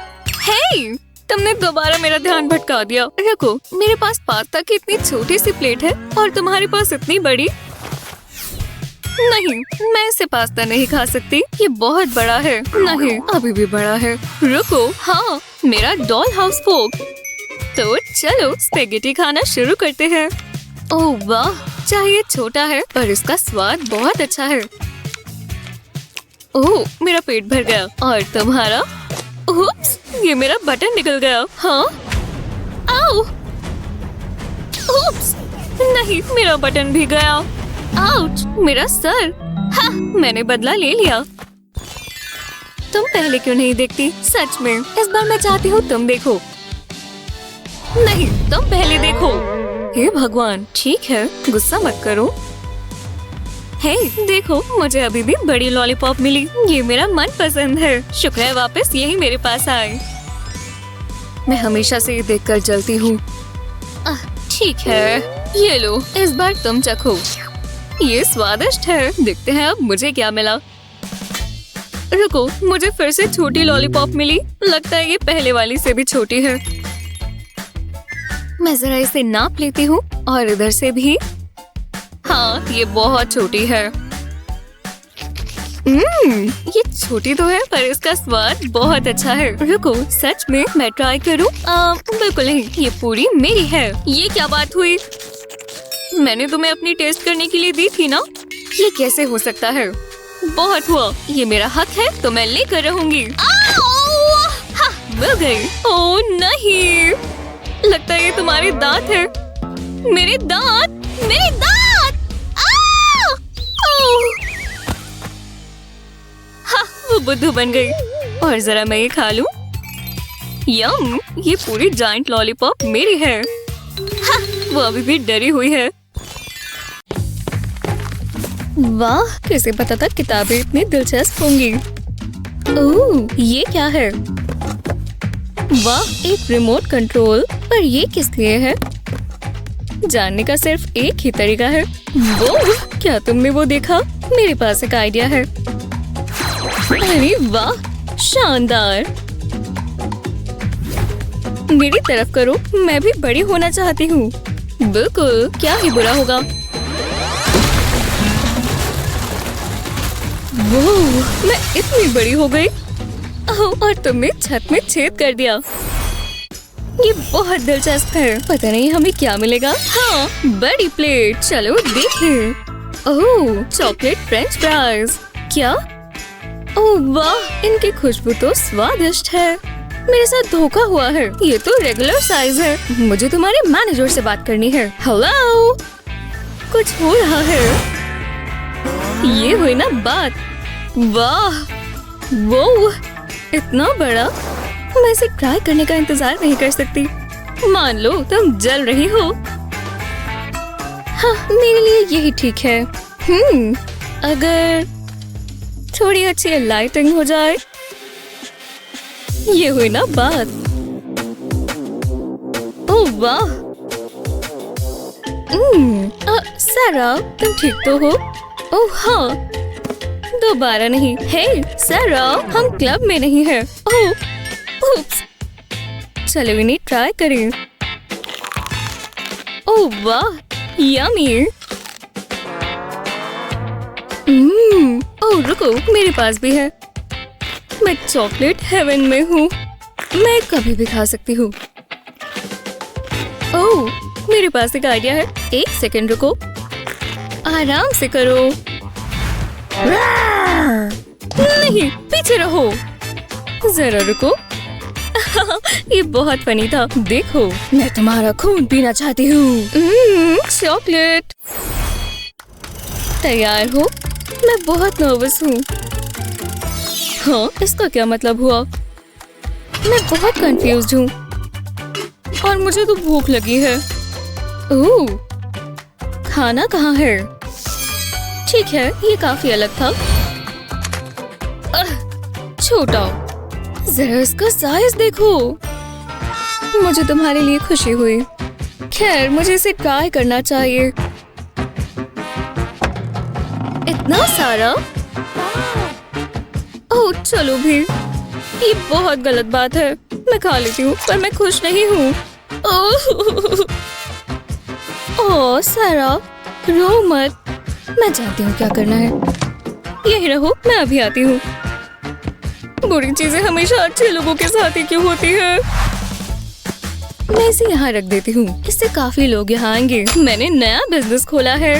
हे, तुमने दोबारा मेरा ध्यान भटका दिया। रुको, मेरे पास पास्ता की इतनी छोटी सी प्लेट है और तुम्हारे पास इतनी बड़ी। नहीं, मैं इसे पास्ता नहीं खा सकती। ये बहुत बड़ा है। नहीं, अभी भी बड़ा है। रुको, हाँ, मेरा डॉल हाउस फोक। तो चलो स्पेगेटी खाना शुरू करते हैं। ओह वाह, चाहे ये छोटा है पर इसका स्वाद बहुत अच्छा है। ओह, मेरा पेट भर गया। और तुम्हारा? उप्स, ये मेरा बटन निकल गया। हाँ, आओ। उप्स, नहीं, मेरा बटन भी गया। आउच, मेरा सर। हाँ, मैंने बदला ले लिया। तुम पहले क्यों नहीं देखती? सच में, इस बार मैं चाहती हूँ तुम देखो। नहीं, तुम पहले देखो। हे भगवान, ठीक है, गुस्सा मत करो। हे, देखो, मुझे अभी भी बड़ी लॉलीपॉप मिली। ये मेरा मन पसंद है। शुक्र है वापस यही मेरे पास आए। मैं हमेशा से ये देखकर जलती हूँ। ठीक है, ये लो, इस बार तुम चखो। ये स्वादिष्ट है। देखते हैं अब मुझे क्या मिला। रुको, मुझे फिर से छोटी लॉलीपॉप मिली। लगता है ये पहले वाली से भी छोटी है। मैं जरा इसे नाप लेती हूँ और इधर से भी। हाँ, ये बहुत छोटी है। ये छोटी तो है पर इसका स्वाद बहुत अच्छा है। रुको, सच में मैं ट्राई करूँ? बिल्कुल नहीं, ये पूरी मेरी है। ये क्या बात हुई? मैंने तुम्हें अपनी टेस्ट करने के लिए दी थी ना। ये कैसे हो सकता है? बहुत हुआ, ये मेरा हक है तो मैं लेकर रहूंगी। हाँ, मिल गई। ओह नहीं, लगता है ये तुम्हारे दांत है। मेरे दांत, मेरे दांत! हाँ, वो बुद्धू बन गई। और जरा मैं ये खा लूं। यम, ये पूरी जायंट लॉलीपॉप मेरी है। हाँ, वो अभी भी डरी हुई है। वाह, किसे पता था किताबें इतनी दिलचस्प होंगी। ओह, ये क्या है? वाह, एक रिमोट कंट्रोल। पर ये किस लिए है? जानने का सिर्फ एक ही तरीका है। वो, क्या तुमने वो देखा? मेरे पास एक आइडिया है। अरे वाह, शानदार। मेरी तरफ करो, मैं भी बड़ी होना चाहती हूँ। बिल्कुल, क्या ही बुरा होगा। वाह, मैं इतनी बड़ी हो गई। ओह, और तुमने छत में छेद कर दिया। ये बहुत दिलचस्प है। पता नहीं हमें क्या मिलेगा। हाँ, बड़ी प्लेट, चलो देखें। ओह, चॉकलेट फ्रेंच फ्राइज। क्या? ओह वाह, इनकी खुशबू तो स्वादिष्ट है। मेरे साथ धोखा हुआ है। ये तो रेगुलर साइज है। मुझे तुम्हारे मैनेजर से बात करनी है। हेलो, कुछ हो रहा है। ये हुई ना बात। वाह, वो इतना बड़ा, मैं इसे ट्राई करने का इंतजार नहीं कर सकती। मान लो तुम जल रही हो। हाँ, मेरे लिए यही ठीक है। अगर थोड़ी अच्छी लाइटिंग हो जाए। ये हुई ना बात। ओह वाह। सारा, तुम ठीक तो हो? ओह हाँ, दोबारा नहीं। हे सारा, हम क्लब में नहीं हैं। ओह, उप्स। चलो इन्हें ट्राई करें। ओह वाह, यम्मी। ओह रुको, मेरे पास भी है। मैं चॉकलेट हेवन में हूँ। मैं कभी भी खा सकती हूँ। ओह, मेरे पास एक आइडिया है। एक सेकंड रुको, आराम से करो। नहीं, पीछे रहो। जरा रुको। ये बहुत फनी था। देखो, मैं तुम्हारा खून पीना चाहती हूँ। चॉकलेट। तैयार हो? मैं बहुत नर्वस हूँ। हाँ, इसका क्या मतलब हुआ? मैं बहुत कंफ्यूज्ड हूँ और मुझे तो भूख लगी है। ओह, खाना कहाँ है? ठीक है, ये काफी अलग था। छोटा, जरा इसका साइज देखो। मुझे तुम्हारे लिए खुशी हुई। खैर, मुझे इसे ट्राई करना चाहिए। इतना सारा? ओह, चलो भी। ये बहुत गलत बात है। मैं खा लेती हूँ, पर मैं खुश नहीं हूँ। ओह सारा, रो मत। मैं जानती हूँ क्या करना है। यही रहो, मैं अभी आती हूँ। बुरी चीजें हमेशा अच्छे लोगों के साथ ही क्यों होती है? मैं इसे यहाँ रख देती हूँ। इससे काफी लोग यहाँ आएंगे। मैंने नया बिजनेस खोला है।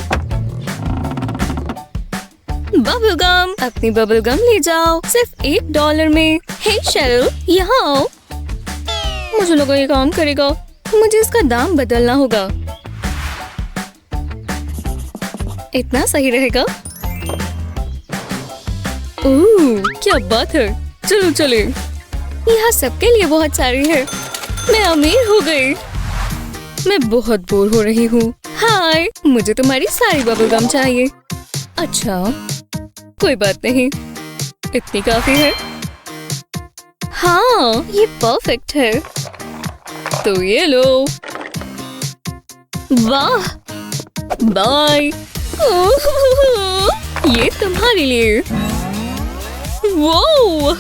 बबल गम, अपनी बबल गम ले जाओ, सिर्फ $1 में। हे शेरिल, यहाँ आओ। मुझे लगा ये काम करेगा। मुझे इसका दाम बदलना होगा। इतना सही रहेगा। ओह, क्या बात है। चलो चले। यहाँ सबके लिए बहुत सारी है। मैं अमीर हो गई। मैं बहुत बोर हो रही हूँ। हाय, मुझे तुम्हारी सारी बबल गम चाहिए। अच्छा, कोई बात नहीं, इतनी काफी है। हाँ, ये परफेक्ट है। तो ये लो। वाह, बाय। ये तुम्हारे लिए। वो,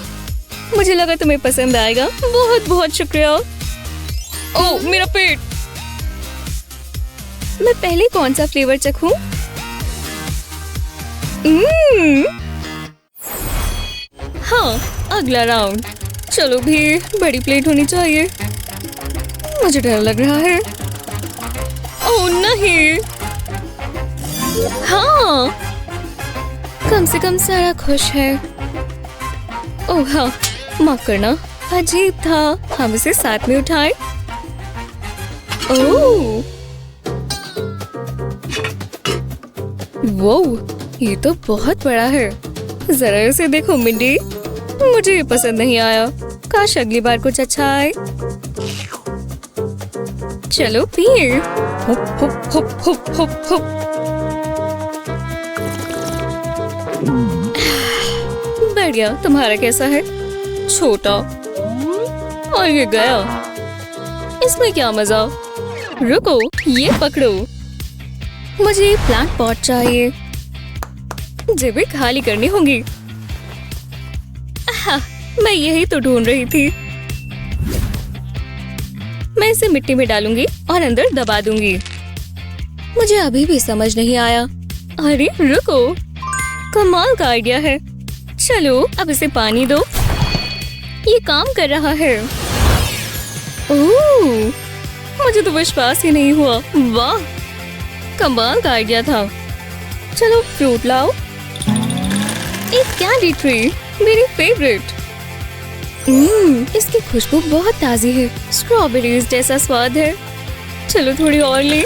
मुझे लगा तुम्हें पसंद आएगा। बहुत बहुत शुक्रिया। ओह, मेरा पेट। मैं पहले कौन सा फ्लेवर चखूं? हाँ, अगला राउंड। चलो भी, बड़ी प्लेट होनी चाहिए। मुझे डर लग रहा है। ओह नहीं। हाँ, कम से कम सारा खुश है। ओह हाँ, माफ करना, अजीब था। हम इसे साथ में उठाएं। ओह, वो ये तो बहुत बड़ा है। जरा इसे देखो मिंडी, मुझे ये पसंद नहीं आया। काश अगली बार कुछ अच्छा आए। चलो पिए। Hoop hoop hoop hoop hoop hoop. बढ़िया, तुम्हारा कैसा है? छोटा। और ये गया। इसमें क्या मजा? रुको, ये पकड़ो। मुझे ये प्लांट पॉट चाहिए। जेबें खाली करनी होंगी। मैं यही तो ढूंढ रही थी। मैं इसे मिट्टी में डालूंगी और अंदर दबा दूंगी। मुझे अभी भी समझ नहीं आया। अरे रुको, कमाल का आइडिया है। चलो अब इसे पानी दो। ये काम कर रहा है। ओह, मुझे तो विश्वास ही नहीं हुआ। वाह, कमाल का आइडिया था। चलो फ्रूट लाओ। एक कैंडी ट्री, मेरी फेवरेट। इसकी खुशबू बहुत ताजी है। स्ट्रॉबेरीज जैसा स्वाद है। चलो थोड़ी और ले।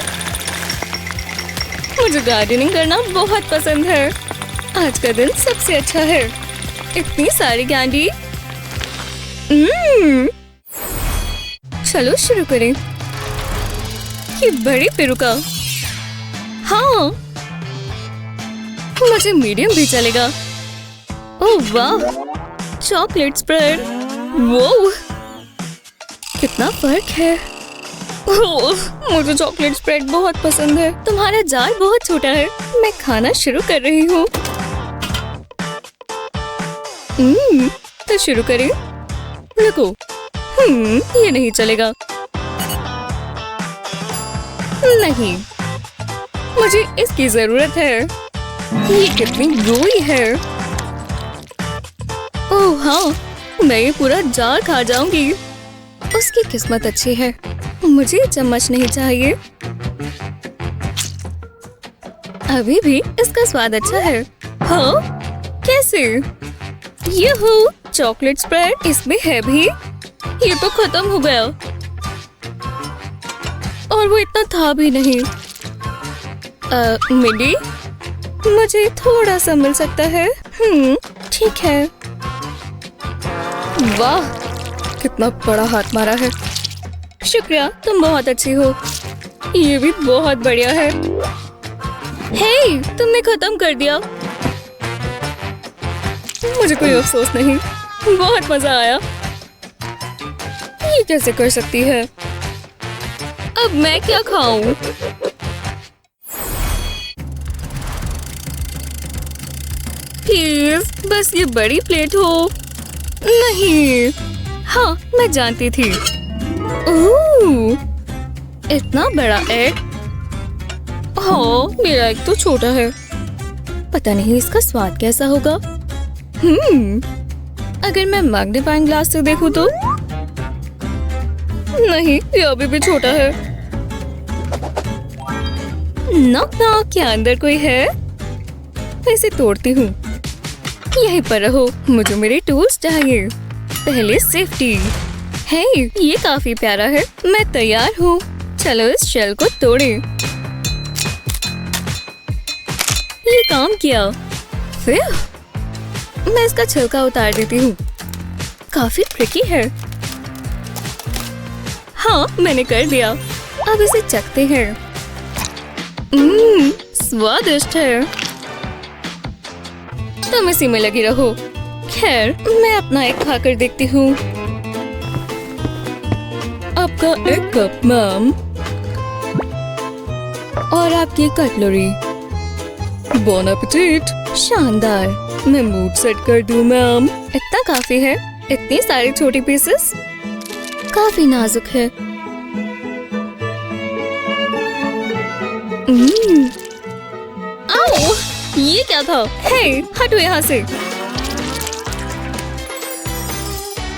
मुझे गार्डनिंग करना बहुत पसंद है। आज का दिन सबसे अच्छा है। इतनी सारी कैंडी। चलो शुरू करें। ये बड़ी पेरुका। हाँ, मुझे मीडियम भी चलेगा। ओह वाह, चॉकलेट स्प्रेड। वो कितना फर्क है। ओह, मुझे चॉकलेट स्प्रेड बहुत पसंद है। तुम्हारा जार बहुत छोटा है। मैं खाना शुरू कर रही हूँ। तो शुरू करें। रुको, ये नहीं चलेगा। नहीं, मुझे इसकी जरूरत है। ये कितनी गोई है। ओह हाँ, मैं ये पूरा जार खा जाऊंगी। उसकी किस्मत अच्छी है। मुझे चम्मच नहीं चाहिए। अभी भी इसका स्वाद अच्छा है। हाँ, कैसे? ये हो चॉकलेट स्प्रेड इसमें है भी। ये तो खत्म हो गया। और वो इतना था भी नहीं। मिडी, मुझे थोड़ा सा मिल सकता है? ठीक है। वाह, कितना बड़ा हाथ मारा है। शुक्रिया, तुम बहुत अच्छी हो। ये भी बहुत बढ़िया है। हे, तुमने खत्म कर दिया। मुझे कोई अफसोस नहीं। बहुत मजा आया। ये कैसे कर सकती है? अब मैं क्या खाऊं? प्लीज, बस ये बड़ी प्लेट हो। नहीं। हाँ, मैं जानती थी। ओह, इतना बड़ा एग। हाँ, मेरा एग तो छोटा है। पता नहीं इसका स्वाद कैसा होगा। अगर मैं मैग्नीफाइंग ग्लास से देखूं तो नहीं, ये अभी भी छोटा है। नॉक नॉक, क्या अंदर कोई है? इसे तोड़ती हूँ। यहीं पर रहो, मुझे मेरे टूल्स चाहिए। पहले सेफ्टी। हे, ये काफी प्यारा है। मैं तैयार हूँ। चलो इस शेल को तोड़े। ये काम किया। फिर मैं इसका छिलका उतार देती हूँ। काफी ट्रिकी है। हाँ, मैंने कर दिया। अब इसे चखते हैं। स्वादिष्ट है। तुम इसी में लगी रहो। खैर, मैं अपना एक खाकर देखती हूँ। आपका एक कप मैम। और आपकी कटलरी। बॉन एपेटिट। शानदार। मैं मूड सेट कर दूं मैम। इतना काफी है। इतनी सारी छोटी पीसेस। काफी नाजुक है। आओ, ये क्या था? हे, हटो यहाँ से।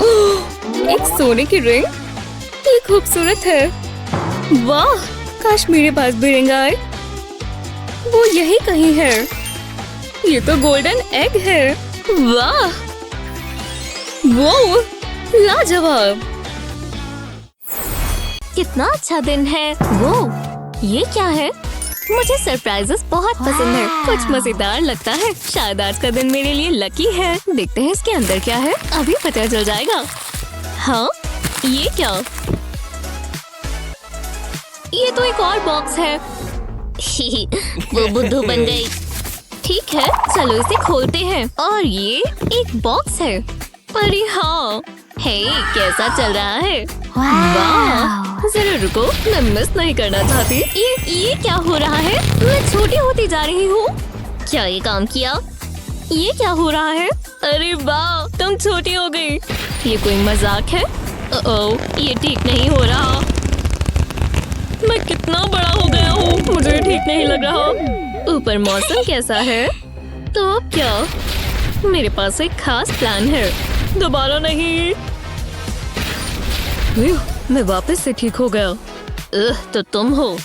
ओह, एक सोने की रिंग। ये खूबसूरत है। वाह, काश मेरे पास भी रिंग आए। वो यही कहीं है।
ये तो गोल्डन एग है। वाह, वो लाजवाब।
कितना अच्छा दिन है। वो ये क्या है? मुझे सरप्राइजेस बहुत पसंद है। कुछ मजेदार लगता है। शायद आज का दिन मेरे लिए लकी है। देखते हैं इसके अंदर क्या है। अभी पता चल जाएगा। हाँ, ये क्या? ये तो एक और बॉक्स है।
वो बुद्धू बन गई।
ठीक है, चलो इसे खोलते हैं। और ये एक बॉक्स है। अरे हाँ, हे, कैसा चल रहा है? वाह, जरा रुको, मैं मिस नहीं करना चाहती। ये क्या हो रहा है? मैं छोटी होती जा रही हूँ। क्या ये काम किया? ये क्या हो रहा है? अरे वाह, तुम छोटी हो गई। ये कोई मजाक है? ओह, ये ठीक नहीं हो रहा। मैं कितना बड़ा हो गया हूँ, मुझे ठीक नहीं लग रहा। ऊपर मौसम कैसा है? तो अब क्या? मेरे पास एक खास प्लान है। दोबारा नहीं। मैं वापस से ठीक हो गया। तो तुम हो।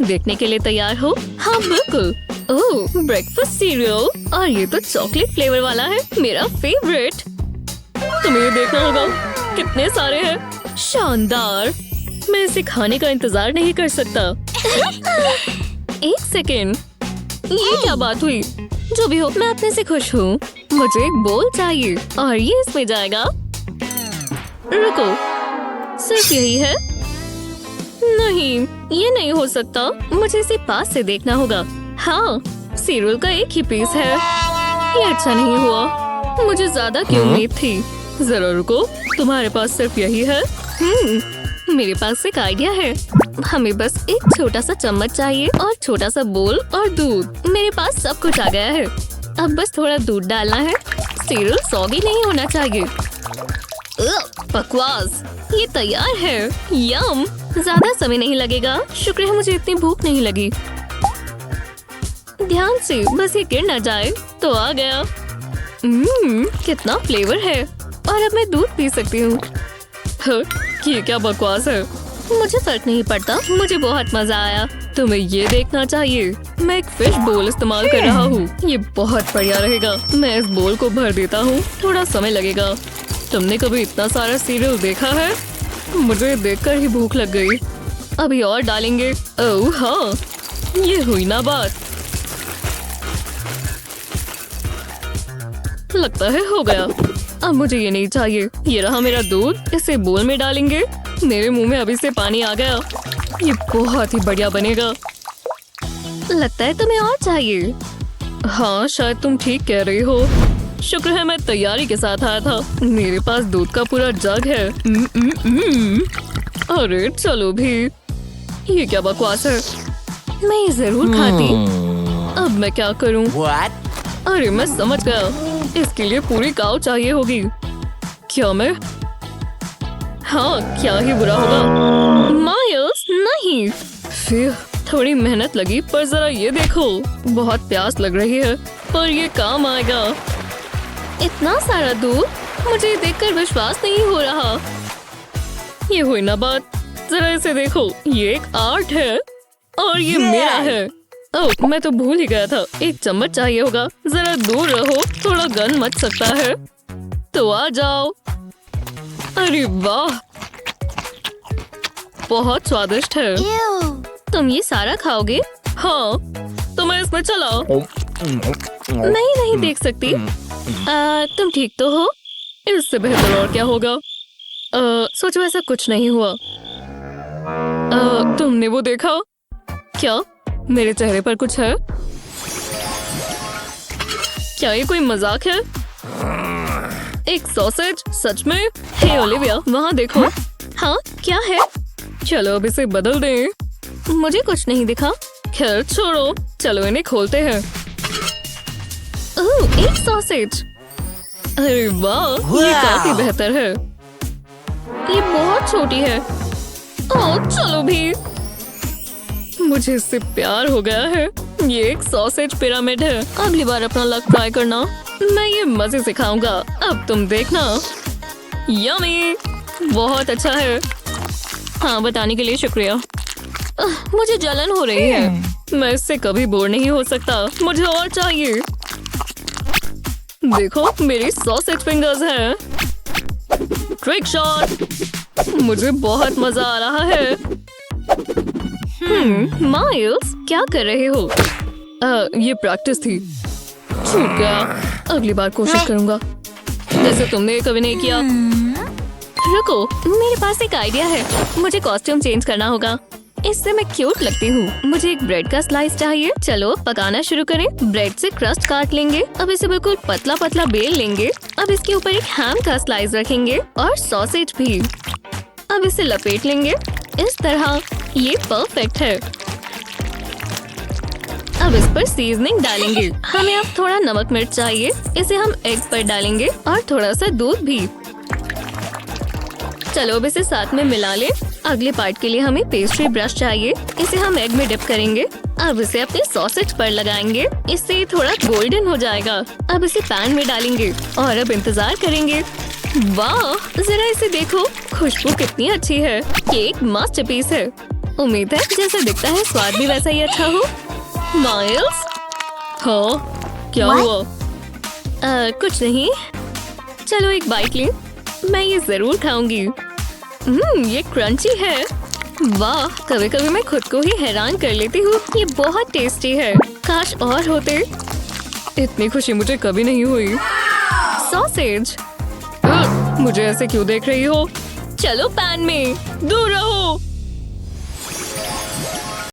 देखने के लिए तैयार हो? हाँ बिल्कुल। ओह, ब्रेकफास्ट सीरियल। और ये तो चॉकलेट फ्लेवर वाला है, मेरा फेवरेट। तुम्हें ये देखना होगा, कितने सारे हैं। शानदार। मैं इसे खाने का इंतजार नहीं कर सकता। एक सेकेंड, ये क्या बात हुई? जो भी हो, मैं अपने से खुश हूँ। मुझे एक बोल चाहिए और ये इसमें जाएगा। रुको, सिर्फ यही है? नहीं, ये नहीं हो सकता। मुझे इसे पास से देखना होगा। हाँ, सीरियल का एक ही पीस है। ये अच्छा नहीं हुआ। मुझे ज्यादा की उम्मीद थी। जरा रुको, तुम्हारे पास सिर्फ यही है? मेरे पास एक आइडिया है। हमें बस एक छोटा सा चम्मच चाहिए और छोटा सा बोल और दूध। मेरे पास सब कुछ आ गया है। अब बस थोड़ा दूध डालना है। सीरियल सॉगी नहीं होना चाहिए। बकवास, ये तैयार है। यम, ज्यादा समय नहीं लगेगा। शुक्र है मुझे इतनी भूख नहीं लगी। ध्यान से, बस ये गिर न जाए। तो आ गया। कितना फ्लेवर है। और अब मैं दूध पी सकती हूँ। ये क्या बकवास है? मुझे फर्क नहीं पड़ता। मुझे बहुत मजा आया। तुम्हें ये देखना चाहिए। मैं एक फिश बोल इस्तेमाल कर रहा हूँ। ये बहुत बढ़िया रहेगा। मैं इस बोल को भर देता हूँ। थोड़ा समय लगेगा। तुमने कभी इतना सारा सीरियल देखा है? मुझे देखकर ही भूख लग गई। अभी और डालेंगे। ओह हाँ, ये हुई ना बात। लगता है हो गया। अब मुझे ये नहीं चाहिए। ये रहा मेरा दूध। इसे बोल में डालेंगे। मेरे मुंह में अभी से पानी आ गया। ये बहुत ही बढ़िया बनेगा। लगता है तुम्हें और चाहिए। हाँ, शायद तुम ठीक कह रही हो। शुक्र है मैं तैयारी के साथ आया था। मेरे पास दूध का पूरा जग है। अरे चलो भी। ये क्या बकवास है? मैं ये जरूर खाती। अब मैं क्या करूं? अरे मैं समझ गया। इसके लिए पूरी काऊ चाहिए होगी। क्या मैं? हाँ, क्या ही बुरा होगा। माइल्स, नहीं। फिर थोड़ी मेहनत लगी, पर जरा ये देखो, बहुत प्यास लग रही है, पर ये काम आएगा। इतना सारा दूध, मुझे देखकर विश्वास नहीं हो रहा। ये हुई ना बात। जरा इसे देखो, ये एक आर्ट है और ये मेरा है। ओह, मैं तो भूल ही गया था। एक चम्मच चाहिए होगा। जरा दूर रहो, थोड़ा गन मच सकता है। तो आ जाओ। अरे वाह, बहुत स्वादिष्ट है। तुम ये सारा खाओगे? हाँ, तो मैं इसमें चलाओ। नहीं देख सकती। तुम ठीक तो हो? इससे बेहतर और क्या होगा? सोचो ऐसा कुछ नहीं हुआ। तुमने वो देखा? क्या मेरे चेहरे पर कुछ है? क्या ये कोई मजाक है? एक सॉसेज? सच में? हे ओलिविया, वहाँ देखो। हाँ, क्या है? चलो अब इसे बदल दें। मुझे कुछ नहीं दिखा। खैर छोड़ो, चलो इन्हें खोलते हैं। ओह, एक सॉसेज। अरे वाह, ये काफी बेहतर है। ये बहुत छोटी है। ओह, चलो भी। मुझे इससे प्यार हो गया है। ये एक सॉसेज पिरामिड है। अगली बार अपना लक ट्राई करना। मैं ये मजे से खाऊंगा। अब तुम देखना। यम्मी, बहुत अच्छा है। हाँ, बताने के लिए शुक्रिया। मुझे जलन हो रही है। मैं इससे कभी बोर नहीं हो सकता, मुझे और चाहिए। देखो मेरी सॉसेज फिंगर्स हैं। ट्रिक शॉट, मुझे बहुत मजा आ रहा है। माइल्स क्या कर रहे हो? ये प्रैक्टिस थी। ठीक है, अगली बार कोशिश करूंगा जैसे तुमने कभी नहीं किया। रुको, मेरे पास एक आइडिया है। मुझे कॉस्ट्यूम चेंज करना होगा, इससे मैं क्यूट लगती हूँ। मुझे एक ब्रेड का स्लाइस चाहिए। चलो पकाना शुरू करें। ब्रेड से क्रस्ट काट लेंगे। अब इसे बिल्कुल पतला पतला बेल लेंगे। अब इसके ऊपर एक हैम का स्लाइस रखेंगे और सॉसेज भी। अब इसे लपेट लेंगे इस तरह। ये परफेक्ट है। अब इस पर सीजनिंग डालेंगे। हमें अब थोड़ा नमक मिर्च चाहिए। इसे हम एग पर डालेंगे और थोड़ा सा दूध भी। चलो अब इसे साथ में मिला ले। अगले पार्ट के लिए हमें पेस्ट्री ब्रश चाहिए। इसे हम एग में डिप करेंगे। अब इसे अपने सॉसेज पर लगाएंगे। इससे ये थोड़ा गोल्डन हो जाएगा। अब इसे पैन में डालेंगे और अब इंतजार करेंगे। वाह, जरा इसे देखो, खुशबू कितनी अच्छी है। केक मास्टरपीस है। उम्मीद है जैसा दिखता है स्वाद भी वैसा ही अच्छा हो। माइल्स, हाँ क्या हुआ? कुछ नहीं। चलो एक बाइट ले, मैं ये जरूर खाऊंगी। ये क्रंची है। वाह, कभी कभी मैं खुद को ही हैरान कर लेती हूँ। ये बहुत टेस्टी है। काश और होते। इतनी खुशी मुझे कभी नहीं हुई। सॉसेज, मुझे ऐसे क्यों देख रही हो? चलो पैन में, दूर रहो।